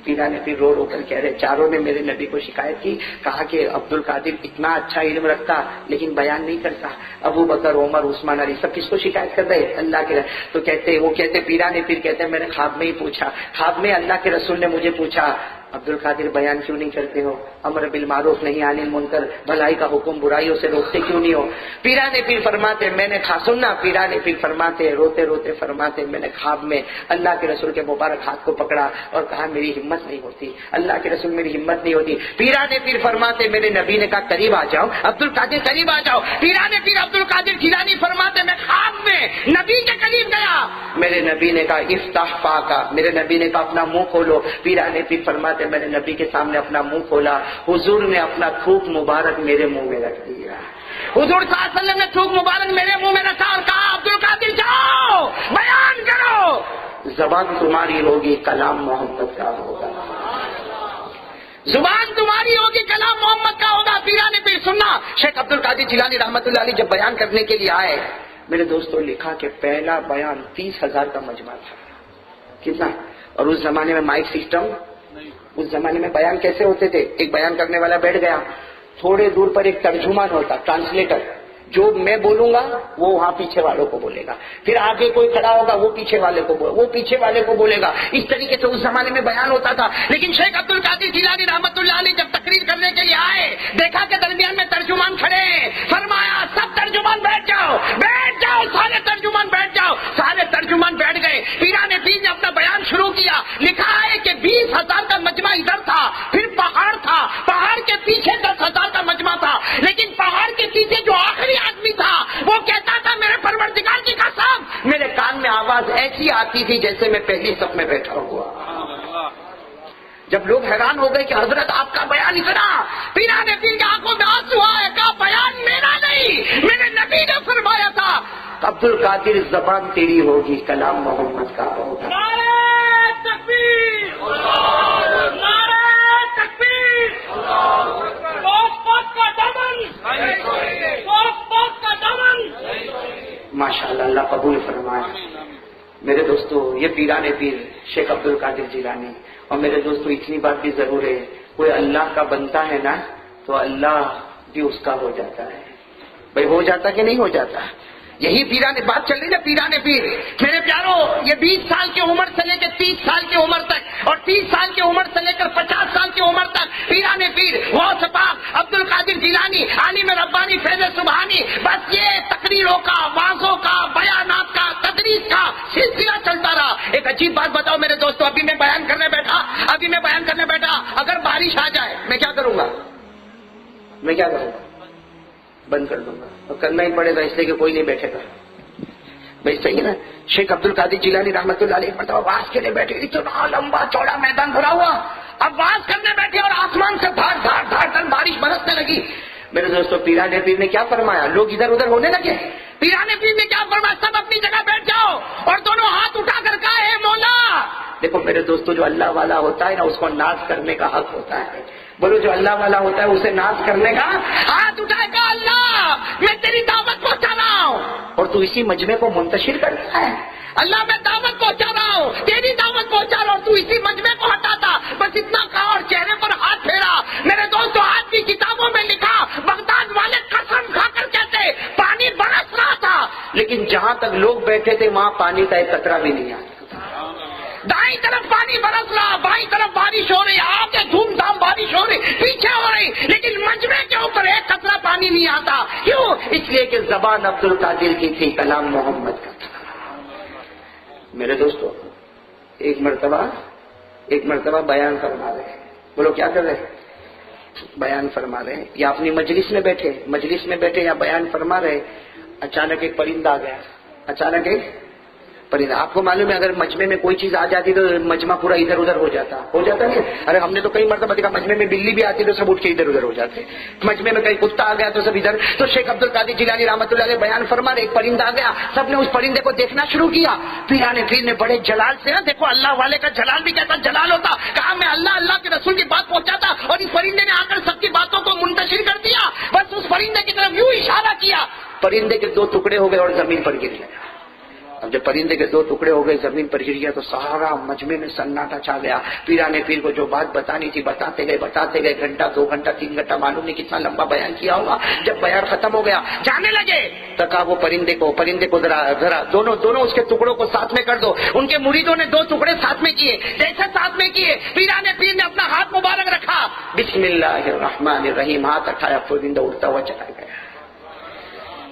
پیران پیر رو رو کر کہہ رہے چاروں نے میرے نبی کو شکایت کی. کہا کہ عبد القادر اتنا اچھا علم رکھتا لیکن بیان نہیں کرتا. ابو بکر، عمر، عثمان، علی سب کس کو شکایت کر رہے؟ اللہ کے. تو کہتے پیران پیر کہتے میں نے خواب میں ہی پوچھا، خواب میں اللہ کے رسول نے مجھے پوچھا عبد القادر بیان کیوں نہیں کرتے ہو؟ امر بالمعروف نہی عن المنکر، بھلائی کا حکم، برائیوں سے روکتے کیوں نہیں ہو؟ پیران پیر فرماتے میں نے سننا. پیران پیر فرماتے روتے روتے فرماتے میں نے خواب میں اللہ کے رسول کے مبارک ہاتھ کو پکڑا اور کہا میری ہمت نہیں ہوتی، اللہ کے رسول میری ہمت نہیں ہوتی. پیران پیر فرماتے میرے نبی نے کہا قریب آ جاؤ عبد القادر، قریب آ جاؤ. پیران پیر عبد القادر جیلانی فرماتے میں خواب میں نبی کے قریب گیا، میرے نبی نے کہا افتح فاکا، میرے نبی نے کہا اپنا منہ کھولو. پیران پیر فرماتے میں نے نبی کے سامنے اپنا منہ کھولا، حضور نے اپنا تھوک مبارک میرے منہ میں رکھ دیا. حضور صلی اللہ علیہ وسلم نے تھوک مبارک میرے منہ میں رکھا اور کہا عبد القادر جاؤ بیان کرو. زبان تمہاری ہوگی کلام محمد کا ہوگا، زبان تمہاری ہوگی کلام محمد کا ہوگا. پیران پیر سننا. شیخ عبد القادر جیلانی رحمۃ اللہ علیہ جب بیان کرنے کے لیے آئے، میرے دوستوں لکھا کہ پہلا بیان 30,000 کا مجمع تھا. کتنا؟ اور اس زمانے میں مائک سسٹم، اس زمانے میں بیان کیسے ہوتے تھے؟ ایک بیان کرنے والا بیٹھ گیا، تھوڑے دور پر ایک ترجمان ہوتا، ٹرانسلیٹر. جو میں بولوں گا وہ وہاں پیچھے والوں کو بولے گا، پھر آگے کوئی کھڑا ہوگا وہ پیچھے والے کو بولے گا. اس طریقے سے اس زمانے میں بیان ہوتا تھا. لیکن شیخ عبد القادر جیلانی رحمۃ اللہ علیہ جب تقریر کرنے کے لیے آئے، دیکھا کہ درمیان میں ترجمان کھڑے ہیں. فرمایا سب ترجمان بیٹھ جاؤ، سارے ترجمان بیٹھ جاؤ. سارے ترجمان بیٹھ گئے. پیران پیر نے اپنا بیان شروع کیا. لکھا ہے کہ 20,000 کا مجمع ادھر تھا، پھر پہاڑ تھا، پہاڑ کے پیچھے 10,000 کا مجمع تھا. لیکن پہاڑ کے پیچھے جو آخری آدمی تھا وہ کہتا تھا میرے پروردگار کی قسم میرے کان میں آواز ایسی آتی تھی جیسے میں پہلی صف میں بیٹھا ہوا. جب لوگ حیران ہو گئے کہ حضرت آپ کا بیان اتنا، پیران پیر کی آنکھوں میں آنسو آئے. کہا بیان میرا نہیں، میرے نبی نے فرمایا تھا. عبد القادر زبان تیری ہوگی کلام محمد کا ہوگا. دوستو یہ پیران پیر شیخ عبد القادر جیلانی. اور میرے دوستو اتنی بات بھی ضرور ہے، کوئی اللہ کا بنتا ہے نا تو اللہ بھی اس کا ہو جاتا ہے. بھائی ہو جاتا کہ نہیں ہو جاتا؟ یہی پیران بات چل رہی نا، پیران پیر. میرے پیارو یہ 20 سال کی عمر سے لے کے 30 سال کی عمر تک اور 30 سال کی عمر سے لے کر 50 سال کی عمر تک پیران پیر غوث پاک عبد القادر جیلانی عالم ربانی فیض سبحانی، بس یہ تقریروں کا، وعظوں کا، بیانات کا، تدریس کا سلسلہ چلتا رہا. ایک عجیب بات بتاؤ میرے دوستو، ابھی میں بیان کرنے بیٹھا اگر بارش آ جائے میں کیا کروں گا؟ بند کر دوں گا اور کرنا ہی پڑے گا، اس لیے کہ کوئی نہیں بیٹھے گا. بھائی صحیح ہے نا. شیخ عبد القادر جیلانی رحمۃ اللہ علیہ مرتبہ واز کے لیے بیٹھے، اتنا لمبا چوڑا میدان بھرا ہوا، اب واز کرنے بیٹھے اور آسمان سے دھار دھار دھار دھار بارش برسنے لگی. میرے دوستو پیران پیر نے کیا فرمایا؟ لوگ ادھر ادھر ہونے لگے. پیران پیر نے کیا فرمایا؟ سب اپنی جگہ بیٹھ جاؤ اور دونوں ہاتھ اٹھا کر کہا اے مولا. دیکھو میرے دوستو جو اللہ والا ہوتا ہے نا اس کو ناز کرنے کا حق ہوتا ہے. بولو جو اللہ والا ہوتا ہے اسے ناز کرنے کا. ہاتھ اٹھائے گا اللہ میں تیری دعوت پہنچا رہا ہوں اور تو اسی مجمع کو منتشر کرتا ہے. اللہ میں دعوت پہنچا رہا ہوں، تیری دعوت پہنچا رہا ہوں، تو اسی مجمع کو ہٹاتا. بس اتنا کہا اور چہرے پر ہاتھ پھیرا. میرے دوستو آج بھی کتابوں میں لکھا، بغداد والے قسم کھا کر کہتے پانی برس رہا تھا لیکن جہاں تک لوگ بیٹھے تھے وہاں پانی کا ایک قطرہ بھی نہیں آیا. دائیں طرف پانی برس رہا، بائیں طرف بارش ہو رہی، آگے دھوم دھام بارش ہو رہی، پیچھے ہو رہی، لیکن مجمع کے اوپر ایک قطرہ پانی نہیں آتا. کیوں؟ اس لیے کہ زبان عبد القادر کی تھی، کلام محمد کا تھا. میرے دوستو ایک مرتبہ بیان فرما رہے ہیں. بولو کیا کر رہے ہیں؟ بیان فرما رہے ہیں یا اپنی مجلس میں بیٹھے یا بیان فرما رہے. اچانک ایک پرندہ آ گیا. آپ کو معلوم ہے اگر مجمع میں کوئی چیز آ جاتی تو مجمع پورا ادھر ادھر ہو جاتا نہیں. ارے ہم نے تو کئی مرتبہ دیکھا مجمع میں بلی بھی آتی تو سب اٹھ کے ادھر ادھر ہو جاتے. مجمع میں کہیں کتا آ گیا تو سب ادھر. تو شیخ عبد القادر جیلانی رحمۃ اللہ علیہ بیان فرما رہے، ایک پرندہ آ گیا، سب نے اس پرندے کو دیکھنا شروع کیا. پیران پیر نے بڑے جلال سے، دیکھو اللہ والے کا جلال بھی کہتا جلال ہوتا، کہا میں اللہ کے رسول کی بات پہنچاتا اور اس پرندے نے آ کر سب کی باتوں کو منتشر کر دیا. بس اس پرندے کی طرف یوں اشارہ کیا، پرندے کے 2 ٹکڑے ہو گئے اور زمین پر گر گیا. اب جب پرندے کے 2 ٹکڑے ہو گئے زمین پر گر گیا تو سارا مجمع میں سناٹا چھا گیا. پیران پیر کو جو بات بتانی تھی بتاتے گئے گھنٹہ 2 گھنٹہ 3 گھنٹہ معلوم نہیں کتنا لمبا بیان کیا ہوگا. جب بیان ختم ہو گیا جانے لگے تو کہا وہ پرندے کو ذرا دونوں اس کے ٹکڑوں کو ساتھ میں کر دو. ان کے مریدوں نے 2 ٹکڑے ساتھ میں کیے. جیسے ساتھ میں کیے پیران پیر نے اپنا ہاتھ مبارک رکھا، بسم اللہ الرحمن الرحیم، ہاتھ اٹھایا، پرندہ اڑتا ہوا چلا گیا.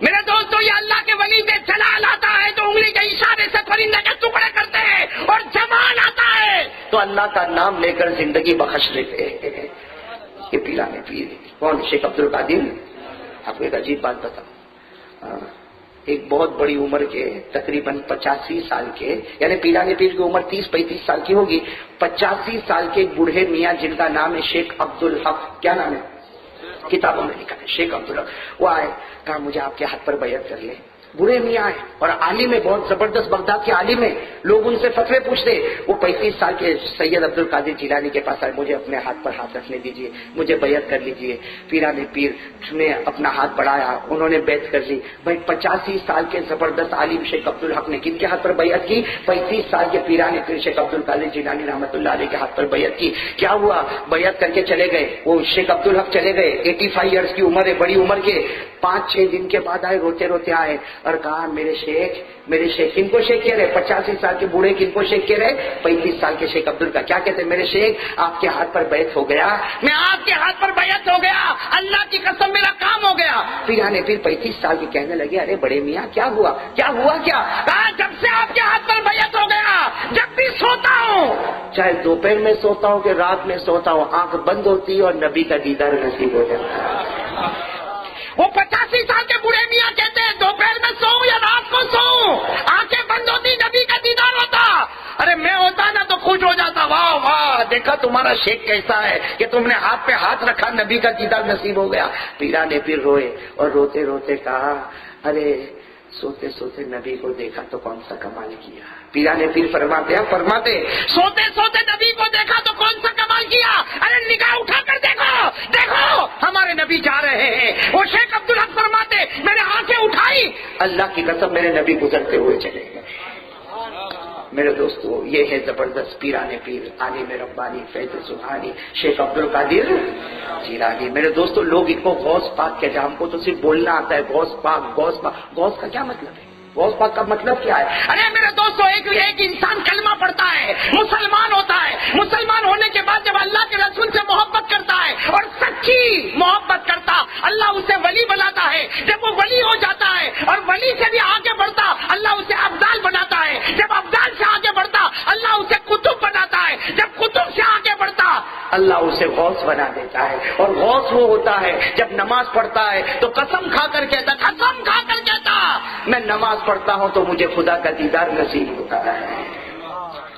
میرے دوستو یہ اللہ کے ولی سے جلال آتا ہے تو انگلی کے اشارے سے پرندے کے ٹکڑے کرتے ہیں، اور جمال آتا ہے تو اللہ کا نام لے کر زندگی بخش لیتے ہیں. یہ پیران پیر کون؟ شیخ عبد القادر. آپ کو ایک عجیب بات بتاؤں، ایک بہت بڑی عمر کے تقریباً 85 سال کے، یعنی پیران پیر کی عمر 30-35 سال کی ہوگی، 85 سال کے ایک بوڑھے میاں جن کا نام ہے شیخ عبد الحق. کیا نام ہے؟ کتابوں میں لکھا ہے شیخ عبد الحق. وہ آئے، کہا مجھے آپ کے ہاتھ پر بیعت کر لے. بڑے میاں ہیں اور عالم ہے، بہت زبردست بغداد کے عالم ہیں. لوگ ان سے فتوے پوچھتے. وہ 35 سال کے سید عبد القادر جیلانی کے پاس آئے، مجھے اپنے ہاتھ پر ہاتھ رکھنے دیجیے، مجھے بیعت کر لیجیے. پیران پیر نے اپنا ہاتھ بڑھایا، انہوں نے بیعت کر لی. بھائی 85 سال کے زبردست عالم شیخ عبد الحق نے کن کے ہاتھ پر بیعت کی؟ 35 سال کے پیران پیر شیخ عبد القادر جیلانی رحمۃ اللہ علیہ کے ہاتھ پر بیعت کی. کیا ہوا؟ بیعت کر کے چلے گئے. وہ شیخ عبد الحق چلے گئے، 85 ایئرس کی عمر ہے، بڑی عمر کے. 5-6 دن کے بعد آئے، روتے آئے اور کہا میرے شیخ کن کو شیخ کہہ رہے؟ 85 سال کے بوڑھے کن کو شیخ کہہ رہے؟ 35 سال کے شیخ عبد القادر. کیا کہتے ہیں؟ میرے شیخ آپ کے ہاتھ پر بیعت ہو گیا، میں آپ کے ہاتھ پر بیعت ہو گیا، اللہ کی قسم میرا کام ہو گیا. پیران پیر 35 سال کے کہنے لگے ارے بڑے میاں کیا ہوا؟ کہا جب سے آپ کے ہاتھ پر بیعت ہو گیا، جب بھی سوتا ہوں، چاہے دوپہر میں سوتا ہوں کہ رات میں سوتا ہوں، آنکھ بند ہوتی ہے اور نبی کا دیدار نصیب ہو جاتا ہے. وہ 85 سال کے بوڑھے میاں کہتے ہیں دوپہر میں سوؤں یا رات کو سوؤں، آنکھیں بند ہوتی نبی کا دیدار ہوتا. ارے میں ہوتا نا تو خوش ہو جاتا، واہ واہ دیکھا تمہارا شیخ کیسا ہے کہ تم نے ہاتھ پہ ہاتھ رکھا، نبی کا دیدار نصیب ہو گیا. پیران پیر روئے اور روتے کہا ارے سوتے نبی کو دیکھا تو کون سا کمال کیا. پیران پیر فرماتے سوتے نبی کو دیکھا تو کون سا کمال کیا. ارے نگاہ اٹھا کر دیکھو ہمارے نبی جا رہے ہیں. وہ شیخ عبد الحق فرماتے میں نے آنکھیں اٹھائی، اللہ کی قسم میرے نبی گزرتے ہوئے چلے گئے. میرے دوستو یہ ہے زبردست پیران پیر عالم ربانی فیض سبحانی شیخ عبد القادر جیلانی. میرے دوستو لوگ ان کو غوث پاک کہتے ہیں، ہم کو تو صرف بولنا آتا ہے غوث پاک غوث پاک. غوث کا کیا مطلب ہے؟ غوث پاک کا مطلب کیا ہے؟ ارے میرے دوستو ایک انسان کلمہ پڑھتا ہے، مسلمان ہوتا ہے، مسلمان ہونے کے بعد جب اللہ کے رسول سے محبت کرتا ہے اور سچی محبت کرتا اللہ اسے ولی بناتا ہے. جب وہ ولی ہو جاتا ہے اور ولی سے بھی آگے بڑھتا اللہ اسے افضال بناتا ہے. جب افضال سے آگے بڑھتا اللہ اسے قطب بناتا ہے. جب قطب سے آگے بڑھتا اللہ اسے غوث بنا دیتا ہے. اور غوث وہ ہوتا ہے جب نماز پڑھتا ہے تو قسم کھا کر کہتا میں نماز پڑھتا ہوں تو مجھے خدا کا دیدار نصیب ہوتا ہے.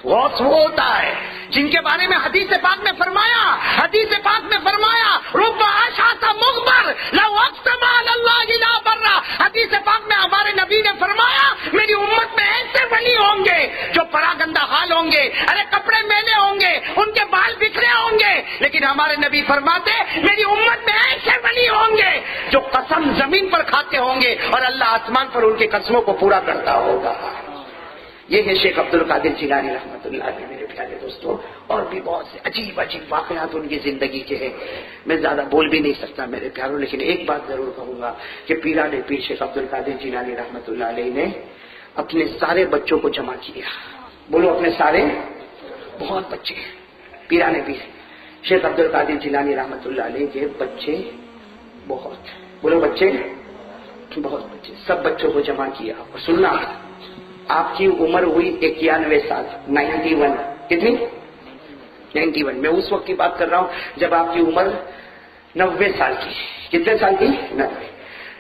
غوث وہ ہوتا ہے جن کے بارے میں حدیث پاک میں فرمایا رب اشعث مغبر لو اقسم علی اللہ لا برا. حدیث پاک میں ہمارے نبی نے فرمایا میری امت میں ایسے ولی ہوں گے جو پراگندہ حال ہوں گے، ارے کپڑے میلے ہوں گے، ان کے بال بکھرے ہوں گے، لیکن ہمارے نبی فرماتے میری امت میں ایسے ولی ہوں گے جو قسم زمین پر کھاتے ہوں گے اور اللہ آسمان پر ان کی قسموں کو پورا کرتا ہوگا. یہ ہے شیخ عبد القادر جیلانی رحمۃ اللہ علیہ. میرے پیارے دوستوں اور بھی بہت سے عجیب واقعات ان کی زندگی کے ہیں. میں زیادہ بول بھی نہیں سکتا میرے پیاروں، لیکن ایک بات ضرور کہوں گا کہ پیران پیر شیخ عبد القادر جیلانی رحمۃ اللہ علیہ نے اپنے سارے بچوں کو جمع کیا. بولو اپنے سارے، بہت بچے. پیران پیر شیخ عبد القادر جیلانی رحمۃ اللہ علیہ کے بچے بہت، بولو بچے بہت بچے. سب بچوں کو جمع کیا اور سننا آپ کی عمر ہوئی 91 سال 91. کتنی؟ 91. میں اس وقت کی بات کر رہا ہوں جب آپ کی عمر 90 سال کی. کتنے سال کی؟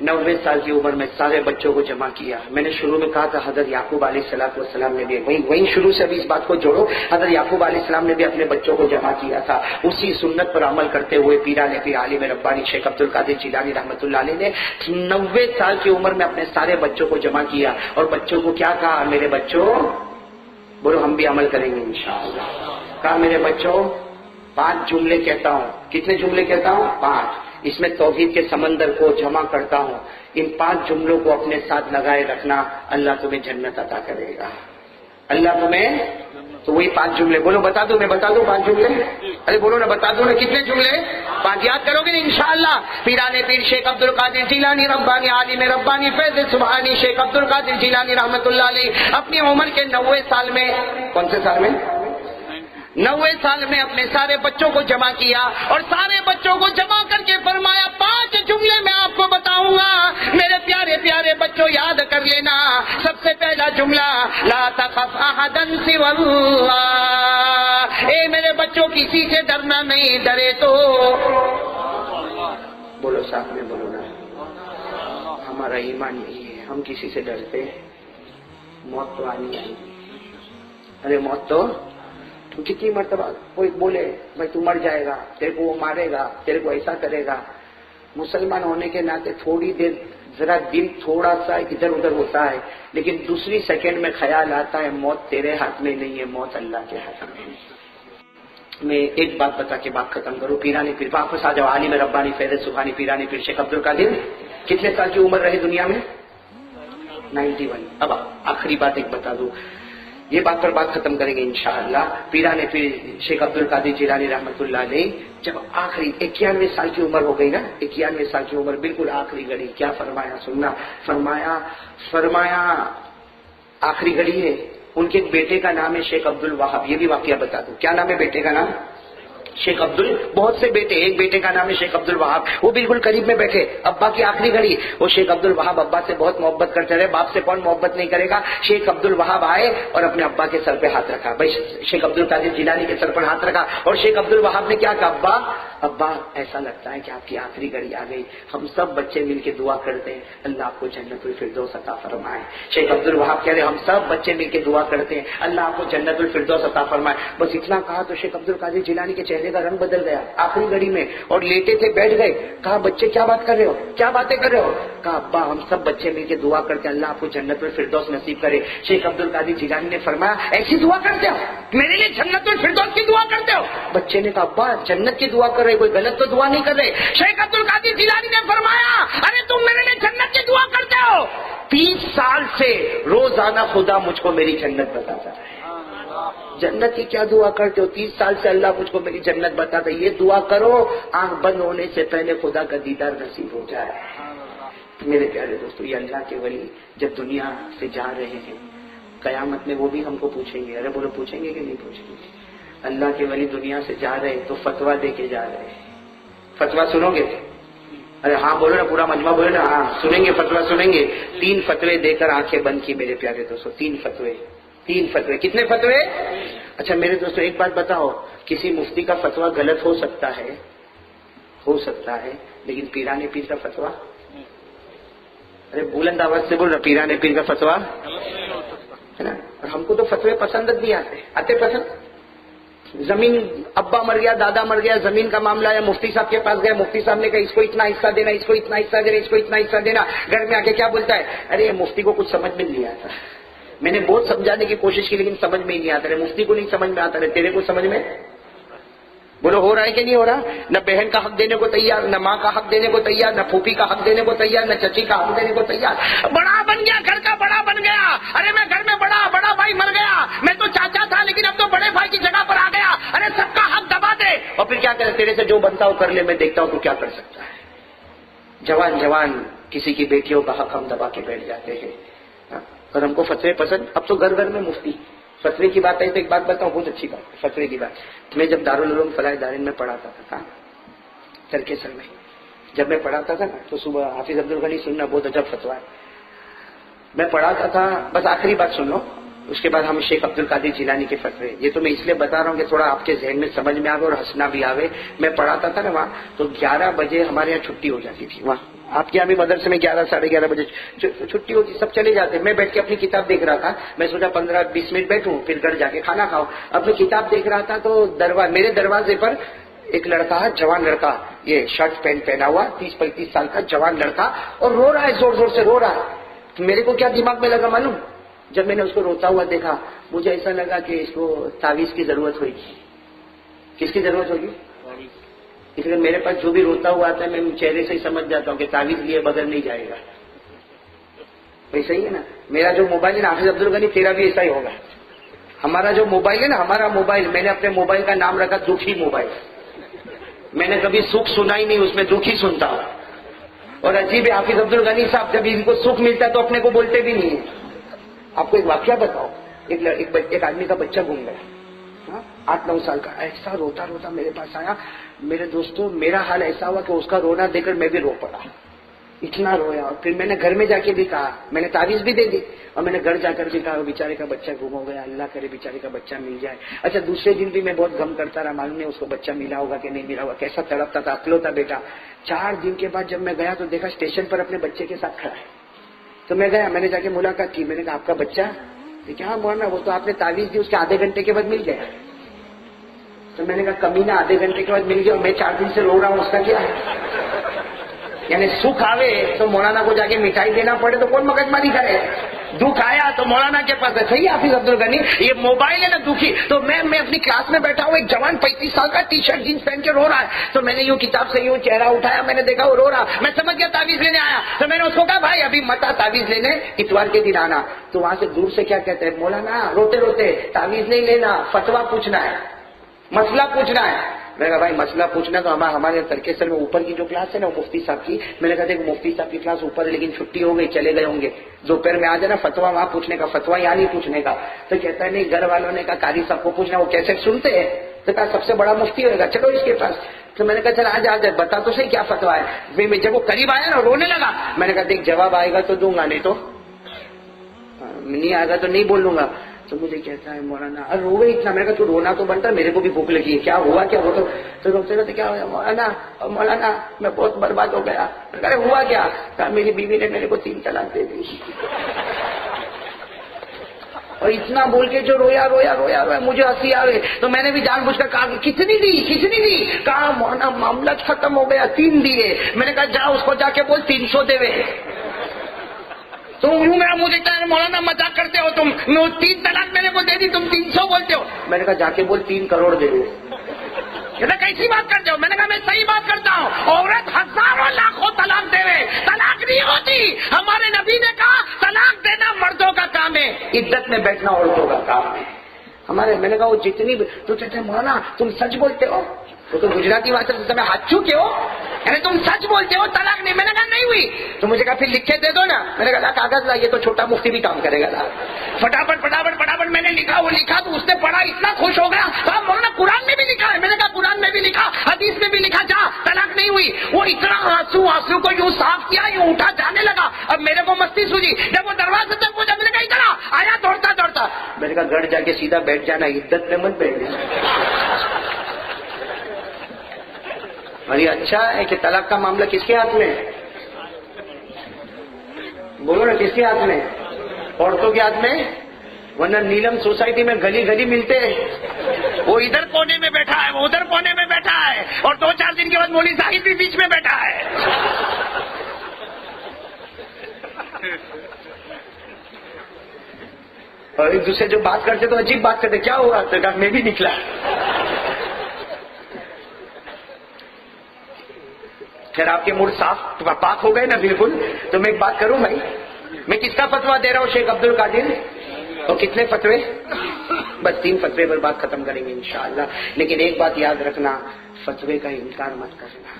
90 سال کی عمر میں سارے بچوں کو جمع کیا. میں نے شروع میں کہا تھا حضرت یعقوب علیہ السلام نے بھی وہیں شروع سے ابھی اس بات کو جوڑو. حضرت یعقوب علیہ السلام نے بھی اپنے بچوں کو جمع کیا تھا. اسی سنت پر عمل کرتے ہوئے پیران پیر عالم ربانی شیخ عبد القادر جیلانی رحمۃ اللہ علیہ نے 90 سال کی عمر میں اپنے سارے بچوں کو جمع کیا اور بچوں کو کیا کہا؟ میرے بچوں، بولو ہم بھی عمل کریں گے انشاءاللہ. کہا میرے بچوں 5 جملے کہتا ہوں. کتنے جملے کہتا ہوں؟ 5. اس میں توحید کے سمندر کو جمع کرتا ہوں. ان 5 جملوں کو اپنے ساتھ لگائے رکھنا، اللہ تمہیں جنت عطا کرے گا. اللہ تمہیں، تو وہی 5 جملے بولو. بتا دوں، میں بتا دوں 5 جملے؟ ارے بولو نا، بتا دوں نا. کتنے جملے؟ 5. یاد کرو گے نا انشاءاللہ. پیران پیر شیخ عبد القادر جیلانی ربانی عالم ربانی فیض سبحانی شیخ عبد القادر جیلانی رحمۃ اللہ علیہ اپنی عمر کے 90 سال میں، کون سے سال میں؟ 90 سال میں اپنے سارے بچوں کو جمع کیا اور سارے بچوں کو جمع کر کے فرمایا 5 جملے میں آپ کو بتاؤں گا. میرے پیارے پیارے بچوں یاد کر لینا. سب سے پہلا جملہ لا تخف احدا سوى اللہ. اے میرے بچوں کسی سے ڈرنا نہیں، ڈرے تو بولو ساتھ میں بولو نا. ہمارا ایمان یہی ہے، ہم کسی سے ڈرتے موت تو آنی آئے گی. ارے موت تو کتنی مرتبہ کوئی بولے بھائی تو مر جائے گا، تیرے کو وہ مارے گا، تیرے کو ایسا کرے گا. مسلمان ہونے کے ناطے تھوڑی دیر ذرا دل تھوڑا سا ادھر ادھر ہوتا ہے، لیکن دوسری سیکنڈ میں خیال آتا ہے موت تیرے ہاتھ میں نہیں ہے، موت اللہ کے ہاتھ میں ہے. میں ایک بات بتا کے بات ختم کروں. پیران پیر واپس آ جاؤ. عالم ربانی فیض سبحانی پیران پیر شیخ عبد القادر کتنے سال کی عمر رہے دنیا میں؟ 91. اب آخری بات ایک بتا دوں، یہ بات پر بات ختم کریں گے انشاءاللہ. پیران پیر شیخ عبد القادر جیلانی رحمۃ اللہ علیہ جب آخری 91 سال کی عمر ہو گئی نا، 91 سال کی عمر بالکل آخری گھڑی، کیا فرمایا سننا. فرمایا آخری گھڑی ہے. ان کے بیٹے کا نام ہے شیخ عبد الوہاب. یہ بھی واقعہ بتا دوں. کیا نام ہے بیٹے کا نام؟ شیخ بہت سے بیٹے، ایک بیٹے کا نام ہے شیخ عبد الوہاب. وہ بالکل قریب میں بیٹھے، ابا کی آخری گھڑی. وہ شیخ عبد الوہاب ابا سے بہت محبت کرتے رہے. باپ سے کون محبت نہیں کرے گا. شیخ عبد الوہاب آئے اور اپنے ابا کے سر پہ ہاتھ رکھا. بھائی شیخ عبد القادر جیلانی کے سر پر ہاتھ رکھا اور شیخ عبد الوہاب نے کیا کہا؟ ابا ایسا لگتا ہے کہ آپ کی آخری گھڑی آ گئی. ہم سب بچے مل کے دعا کرتے ہیں اللہ آپ کو جنت الفردوس عطا فرمائے. شیخ عبد الوہاب کہہ رہے ہم سب بچے مل کے دعا کرتے ہیں اللہ آپ کو جنت الفردوس عطا فرمائے. بس اتنا کہا تو شیخ عبد القادر جیلانی کے چہرے کا رنگ بدل گیا آخری گھڑی میں اور لیٹے تھے، بیٹھ گئے. کہا بچے کیا بات کر رہے ہو، کیا باتیں کر رہے ہو؟ کہا ابا ہم سب بچے مل کے دعا کرتے ہیں اللہ آپ کو جنت الفردوس نصیب کرے. شیخ عبد القادر جیلانی نے فرمایا ایسی دعا کرتے ہو، میرے لیے جنت الفردوس کی دعا کرتے ہو؟ بچے نے کہا ابا جنت کی دعا کر رہے، کوئی غلط تو دعا نہیں کر رہے. شیخ عبد القادر جیلانی نے فرمایا ارے تم میرے لیے جنت کی دعا کرتے ہو. 30 سال سے روزانہ خدا مجھ کو میری جنت بتاتا ہے. جنت کی کیا دعا کرتے ہو؟ 30 سال سے اللہ مجھ کو میری جنت بتاتا ہے، یہ دعا کرو آنکھ بند ہونے سے پہلے خدا کا دیدار نصیب ہو جائے۔ میرے پیارے دوستو، یہ اللہ کے ولی جب دنیا سے جا رہے ہیں قیامت میں وہ بھی ہم کو پوچھیں گے، ارے بولو پوچھیں گے کہ نہیں پوچھیں گے؟ اللہ کے ولی دنیا سے جا رہے تو فتویٰ دے کے جا رہے ہیں، فتویٰ سنو گے؟ ارے ہاں بولو نا، پورا مجمع بولو نا، ہاں سنیں گے، فتویٰ سنیں گے۔ 3 فتوے دے کر آنکھیں بند کی میرے پیارے دوستو، 3 فتوے۔ کتنے فتوے؟ اچھا میرے دوستو ایک بات بتاؤ، کسی مفتی کا فتویٰ غلط ہو سکتا ہے لیکن پیران پیر کا فتویٰ، ارے بلند آواز سے بول رہا، پیران پیر کا فتویٰ ہے نا؟ اور ہم کو تو فتوے پسند بھی آتے پسند۔ زمین ابا مر گیا، دادا مر گیا، زمین کا معاملہ ہے، مفتی صاحب کے پاس گیا، مفتی صاحب نے کہا اس کو اتنا حصہ دینا، اس کو اتنا حصہ دینا، اس کو اتنا حصہ دینا۔ گھر میں آ کے کیا بولتا ہے؟ ارے یہ مفتی کو کچھ سمجھ میں نہیں آتا، میں نے بہت سمجھانے کی کوشش کی لیکن سمجھ میں ہی نہیں آتا رہے، مفتی کو نہیں سمجھ میں آتا رہے، تیرے کو سمجھ میں؟ بولو ہو رہا ہے کہ نہیں ہو رہا؟ نہ بہن کا حق دینے کو تیار، نہ ماں کا حق دینے کو تیار، نہ پھوپھی کا حق دینے کو تیار، نہ چچی کا حق دینے کو تیار۔ بڑا بن گیا، گھر کا بڑا بن گیا، ارے میں گھر میں بڑا بھائی مر گیا، میں تو چاچا تھا لیکن اب تو بڑے بھائی کی جگہ پر آ گیا، ارے سب کا حق دبا دے۔ اور پھر کیا کرے؟ تیرے سے جو بنتا ہو کر لے، میں دیکھتا ہوں تو کیا کر سکتا ہے۔ جوان کسی کی بیٹیوں کا حق ہم دبا کے بیٹھ جاتے ہیں، اور ہم کو فتوے پسند۔ اب تو گھر میں مفتی۔ فتوے کی بات ہے تو ایک بات بتاؤں، بہت اچھی بات ہے فتوے کی بات۔ میں جب دارالعلوم فلاح دارین میں پڑھاتا تھا ترکیسر میں، جب میں پڑھاتا تھا نا تو صبح حافظ عبدالغنی سننا بہت عجب فتویٰ ہے، میں پڑھاتا تھا۔ بس آخری بات سن لو، اس کے بعد ہم شیخ عبد القادر جیلانی کے فتوے۔ یہ تو میں اس لیے بتا رہا ہوں کہ تھوڑا آپ کے ذہن میں سمجھ میں آوے اور ہنسنا بھی آوے۔ میں پڑھاتا تھا نا وہاں تو 11 بجے ہمارے یہاں چھٹی ہو جاتی تھی، وہاں آپ کے یہاں بھی مدرسے میں 11 ساڑھے 11 بجے چھٹی ہوتی، سب چلے جاتے۔ میں بیٹھ کے اپنی کتاب دیکھ رہا تھا، میں سوچا 15-20 منٹ بیٹھوں پھر گھر جا کے کھانا کھاؤ۔ اپنی کتاب دیکھ رہا تھا تو میرے دروازے پر ایک لڑکا ہے، جوان لڑکا، یہ شرٹ پینٹ پہنا ہوا 30-35 سال کا جوان لڑکا، اور رو رہا ہے، زور زور سے رو رہا ہے۔ تو میرے کو کیا دماغ میں لگا معلوم؟ جب میں نے اس کو روتا ہوا دیکھا مجھے ایسا لگا کہ اس کو تعویذ کی ضرورت ہوگی۔ کس کی ضرورت ہوگی؟ اس لیے میرے پاس جو بھی روتا ہوا آتا ہے میں چہرے سے ہی سمجھ جاتا ہوں کہ تعویذ لیے بغیر نہیں جائے گا۔ ویسا ہی ہے نا میرا جو موبائل ہے نا حافظ عبدالغنی، تیرا بھی ایسا ہی ہوگا۔ ہمارا جو موبائل ہے نا، ہمارا موبائل، میں نے اپنے موبائل کا نام رکھا دکھی موبائل۔ میں نے کبھی سکھ سنا ہی نہیں، اس میں دکھ ہی سنتا ہوں۔ اور عجیب ہے حافظ عبدالغنی صاحب جب ان کو سکھ ملتا ہے تو اپنے کو بولتے بھی نہیں ہیں۔ آپ کو ایک واقعہ بتاؤ، ایک آدمی کا بچہ گم گیا 8-9 سال کا، ایسا روتا روتا میرے پاس آیا۔ میرے دوستوں میرا حال ایسا ہوا کہ اس کا رونا دیکھ کر میں بھی رو پڑا، اتنا رویا۔ اور پھر میں نے گھر میں جا کے بھی کہا، میں نے تعویذ بھی دے دی اور میں نے گھر جا کر بھی کہا بیچارے کا بچہ گم ہو گیا، اللہ کرے بیچارے کا بچہ مل جائے۔ اچھا دوسرے دن بھی میں بہت غم کرتا رہا، معلوم نہیں اس کو بچہ ملا ہوگا کہ نہیں ملا ہوگا، کیسا تڑپتا تھا، اکلوتا بیٹا۔ 4 دن کے بعد جب میں گیا تو دیکھا اسٹیشن پر اپنے بچے کے ساتھ کھڑا ہے۔ تو میں گیا، میں نے جا کے ملاقات کی، میں نے کہا آپ کا بچہ؟ کیا مولانا وہ تو آپ نے تعویذ دی اس کے آدھے گھنٹے کے بعد مل گیا۔ تو میں نے کہا کمینہ آدھے گھنٹے کے بعد مل گیا اور میں 4 دن سے رو رہا ہوں، اس کا کیا ہے؟ یعنی سکھ آوے تو مولانا کو جا کے مٹھائی دینا پڑے تو کون مگز ماری کرے؟ دکھ آیا تو مولانا کے پاس ہے۔ صحیح حافظ عبدالغنی، یہ موبائل ہے نا دکھی۔ تو میں اپنی کلاس میں بیٹھا ہوں، ایک جوان 35 سال کا ٹی شرٹ جینس پہن کے رو رہا ہے۔ تو میں نے یوں کتاب سے یوں چہرہ اٹھایا، میں نے دیکھا وہ رو رہا، میں سمجھ گیا تعویذ لینے آیا۔ تو میں نے اس کو کہا بھائی ابھی مت آ تعویذ لینے، اتوار کے دن آنا۔ تو وہاں سے دور سے کیا کہتے ہیں، مولانا روتے روتے تعویذ نہیں لینا، فتویٰ پوچھنا ہے، مسئلہ پوچھنا ہے۔ میں نے کہا بھائی مسئلہ پوچھنا تو ہمارے ترکیسر میں اوپر کی جو کلاس ہے نا وہ مفتی صاحب کی، میں نے کہا دیکھ مفتی صاحب کی کلاس اوپر ہے لیکن چھٹی ہو گئی، چلے گئے ہوں گے، دوپہر میں آ جانا، فتویٰ وہاں پوچھنے کا، فتویٰ یہاں نہیں پوچھنے کا۔ تو کہتا ہے نہیں گھر والوں نے کہا قاری صاحب کو پوچھنا، وہ کیسے سنتے ہیں، تو کہا سب سے بڑا مفتی ہوگا، چلو اس کے پاس۔ تو میں نے کہا چل آ جائے بتا تو صحیح کیا فتویٰ ہے۔ جب وہ قریب آیا نا رونے لگا، میں نے کہا دیکھ جواب آئے گا تو دوں گا، نہیں تو نہیں آئے گا تو نہیں بولوں گا۔ تو مجھے کہتا ہے مولانا ارے روے اتنا، میں نے کہا تو رونا تو بنتا، میرے کو بھی بھوک لگی ہے، کیا ہوا کیا ہو؟ تو روتے روتے کیا ہوا مولانا میں بہت برباد ہو گیا۔ ارے ہوا کیا؟ کہا میری بیوی نے میرے کو 3 طلاق دے دی۔ اور اتنا بول کے جو رویا رویا رویا رویا مجھے ہنسی آ گئی۔ تو میں نے بھی جان بوجھ کر کہا کتنی دی؟ کہا مولانا معاملہ ختم ہو گیا، 3 دیے۔ میں نے کہا جا اس کو جا کے بول 300 دے۔ تو یوں میرا مجھے کہا مولانا مذاق کرتے ہو تم، 3 طلاق میرے کو دے دی، تم 300 بولتے ہو۔ میں نے کہا جا کے بول 3 کروڑ دے دو۔ کہتا کیسی بات کرتے ہو؟ میں نے کہا میں صحیح بات کرتا ہوں، عورت ہزاروں لاکھوں طلاق دے، طلاق نہیں ہوتی۔ ہمارے نبی نے کہا طلاق دینا مردوں کا کام ہے، عدت میں بیٹھنا عورتوں کا کام ہے۔ ہمارے میں نے کہا وہ جتنی تو کہتے ہیں مولانا تم سچ بولتے ہو, وہ تو گجراتی بات سے میں ہاتھ چھو کے ہو, یعنی تم سچ بولتے ہو طلاق نہیں. میں نے کہا نہیں ہوئی. تو مجھے کہا پھر لکھ کے دے دو نا. میں نے کہا کاغذ لا, یہ تو چھوٹا مفتی بھی کام کرے گا. فٹافٹ فٹافٹ فٹافٹ میں نے لکھا, وہ لکھا تو اس نے پڑھا, اتنا خوش ہو گیا. کہا مولانا قرآن میں بھی لکھا ہے. میں نے کہا قرآن میں بھی لکھا, حدیث میں بھی لکھا, جا طلاق نہیں ہوئی. وہ اتنا آنسو کو یوں صاف کیا, یوں اٹھا جانے لگا. اب میرے کو مستی سوجی, جب وہ دروازے تک پہنچا میں نے کہا ادھر آیا دوڑتا دوڑتا. میں نے کہا گھر جا کے سیدھا بیٹھ جانا, عدت میں مت بیٹھ جانا. اور یہ اچھا ہے کہ طلاق کا معاملہ کس کے ہاتھ میں ہے؟ بولو نا, کس کے ہاتھ میں؟ عورتوں کے ہاتھ میں. ورنہ نیلم سوسائٹی میں گلی گلی ملتے ہیں, وہ ادھر کونے میں بیٹھا ہے, وہ ادھر کونے میں بیٹھا ہے, اور 2-4 دن کے بعد مولوی صاحب بھی بیچ میں بیٹھا ہے. اور ایک دوسرے جو بات کرتے تو عجیب بات کرتے, کیا ہوا؟ تو کہا میں بھی نکلا. پھر آپ کے موڈ صاف پاک ہو گئے نا بالکل. تو میں ایک بات کروں بھائی, میں کس کا فتویٰ دے رہا ہوں؟ شیخ عبد القادر. اور کتنے فتوے؟ بس 3 فتوے پر بات ختم کریں گے انشاءاللہ. لیکن ایک بات یاد رکھنا, فتوے کا انکار مت کرنا.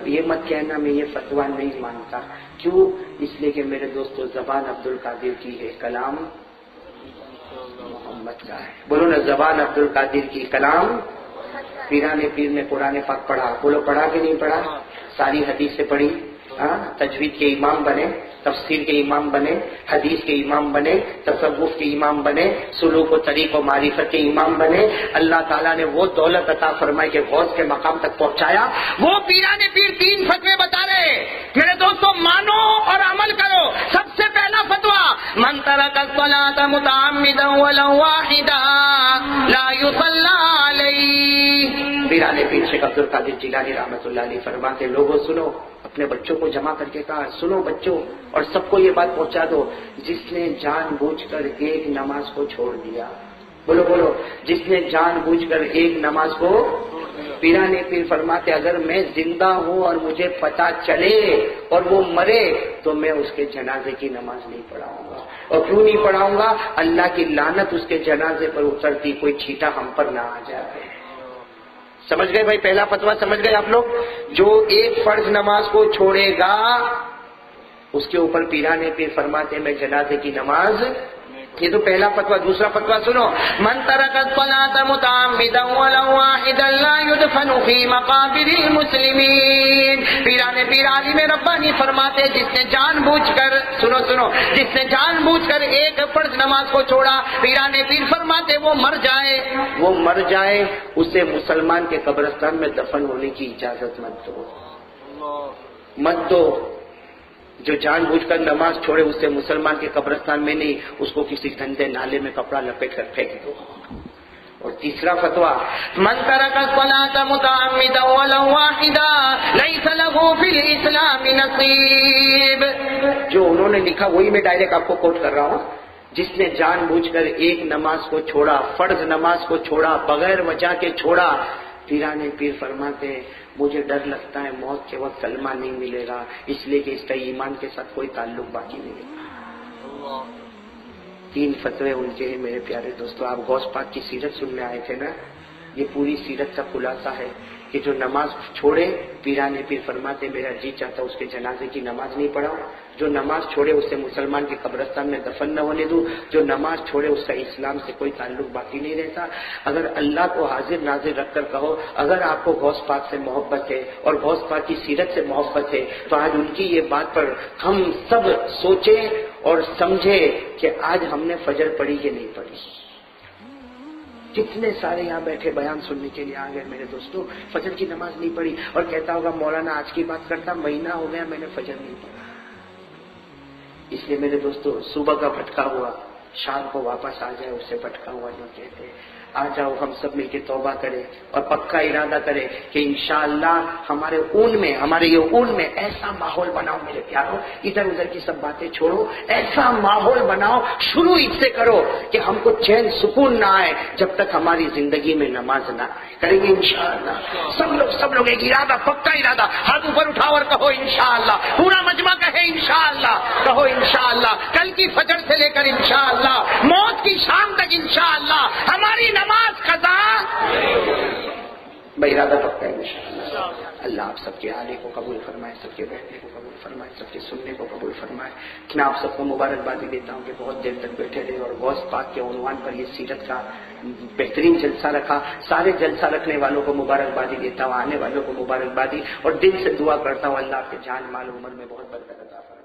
یہ مت کہنا میں یہ فتویٰ نہیں مانتا. کیوں؟ اس لیے کہ میرے دوستو زبان عبد القادر کی ہے, کلام محمد کا ہے. بولو نا, زبان عبد القادر کی, کلام. پیران پیر نے قرآن پاک پڑھا, بولو پڑھا کہ نہیں پڑھا؟ ساری حدیث سے پڑھی, تجوید کے امام بنے, تفسیر کے امام بنے, حدیث کے امام بنے, تصوف کے امام بنے, سلوک و طریق و معرفت کے امام بنے. اللہ تعالیٰ نے وہ دولت عطا فرمائی کہ غوث کے مقام تک پہنچایا. وہ پیران پیر 3 فتوے بتا رہے. میرے دوستو مانو اور عمل کرو. سب سے پہلا فتویٰ, من ترک الصلاۃ متعمدا ولو واحدا لا یصلی علیہ. پیران پیر شیخ عبد القادر جیلانی رحمۃ اللہ علیہ فرماتے, لوگوں سنو, اپنے بچوں کو جمع کر کے کہا, سنو بچوں, اور سب کو یہ بات پہنچا دو, جس نے جان بوجھ کر ایک نماز کو چھوڑ دیا, بولو بولو, جس نے جان بوجھ کر ایک نماز کو. پیران پیر فرماتے اگر میں زندہ ہوں اور مجھے پتا چلے اور وہ مرے تو میں اس کے جنازے کی نماز نہیں پڑھاؤں گا. اور کیوں نہیں پڑھاؤں گا؟ اللہ کی لعنت اس کے جنازے پر اترتی, کوئی چھیٹا ہم پر نہ آ جائے. سمجھ گئے بھائی؟ پہلا فتویٰ سمجھ گئے آپ لوگ؟ جو ایک فرض نماز کو چھوڑے گا اس کے اوپر پیران پیر فرماتے میں جنازے کی نماز. یہ تو پہلا فتویٰ. دوسرا فتویٰ سنو, من ترک الصلاۃ متعمدا ولو واحدا لا يدفن في مقابر المسلمین. پیران پیر عالم ربانی فرماتے جس نے جان بوجھ کر, سنو, جس نے جان بوجھ کر ایک فرض نماز کو چھوڑا, پیران پیر فرماتے وہ مر جائے, اسے مسلمان کے قبرستان میں دفن ہونے کی اجازت مت دو. جو جان بوجھ کر نماز چھوڑے اسے مسلمان کے قبرستان میں نہیں, اس کو کسی گندے نالے میں کپڑا لپیٹ کر پھینک دو. اور تیسرا فتویٰ, من ترک الصلاۃ متعمدا ولو واحدا لیس له فی الاسلام نصیب. جو انہوں نے لکھا وہی میں ڈائریکٹ آپ کو کوٹ کر رہا ہوں. جس نے جان بوجھ کر ایک نماز کو چھوڑا, فرض نماز کو چھوڑا, بغیر وجہ کے چھوڑا, پیران پیر فرماتے ہیں مجھے ڈر لگتا ہے موت کے وقت کلمہ نہیں ملے گا, اس لیے کہ اس کا ایمان کے ساتھ کوئی تعلق باقی نہیں ہے. 3 فتوے ان کے ہیں میرے پیارے دوستو. آپ غوث پاک کی سیرت سننے آئے تھے نا, یہ پوری سیرت کا خلاصہ ہے کہ جو نماز چھوڑے, پیران پیر فرماتے میرا جی چاہتا اس کے جنازے کی نماز نہیں پڑھاؤ. جو نماز چھوڑے اسے مسلمان کے قبرستان میں دفن نہ ہونے دوں. جو نماز چھوڑے اس کا اسلام سے کوئی تعلق باقی نہیں رہتا. اگر اللہ کو حاضر ناظر رکھ کر کہو, اگر آپ کو غوث پاک سے محبت ہے اور غوث پاک کی سیرت سے محبت ہے تو آج ان کی یہ بات پر ہم سب سوچیں اور سمجھے کہ آج ہم نے فجر پڑھی کہ نہیں پڑھی. کتنے سارے یہاں بیٹھے بیان سننے کے لیے آ گئے میرے دوستوں, فجر کی نماز نہیں پڑھی, اور کہتا ہوگا مولانا آج کی بات کرتا, مہینہ ہو گیا میں نے فجر نہیں پڑھا. اس لیے میرے دوستوں صبح کا بھٹکا ہوا شام کو واپس آ جائے, اسے بھٹکا ہوا جو کہتے ہیں. آ جاؤ ہم سب مل کے توبہ کریں اور پکا ارادہ کریں کہ انشاءاللہ ہمارے یہ اون میں ایسا ماحول بناؤ میرے پیاروں, ادھر ادھر کی سب باتیں چھوڑو, ایسا ماحول بناؤ, شروع اس سے کرو کہ ہم کو چین سکون نہ آئے جب تک ہماری زندگی میں نماز نہ آئے. کریں گے انشاءاللہ. سب لوگ لوگ ایک ارادہ، پکا ارادہ، ہاتھ اوپر اٹھاؤ اور کہو انشاءاللہ، پورا مجمع کہے انشاءاللہ، کہو انشاءاللہ، کل کی فجر سے لے کر انشاءاللہ، موت کی شام تک انشاءاللہ ہماری نماز قضا، بھائی ارادہ پکا ہے انشاءاللہ۔ اللہ آپ سب کے آنے کو قبول فرمائے، سب کے بیٹھنے کو قبول فرمائے، سب کے سننے کو قبول فرمائے۔ میں آپ سب کو مبارکبادی دیتا ہوں کہ بہت دیر تک بیٹھے رہے اور غوث پاک کے عنوان پر یہ سیرت کا بہترین جلسہ رکھا۔ سارے جلسہ رکھنے والوں کو مبارکبادی دیتا ہوں، آنے والوں کو مبارکبادی، اور دل سے دعا کرتا ہوں اللہ آپ کے جان مال عمر میں بہت برکت عطا فرمائے۔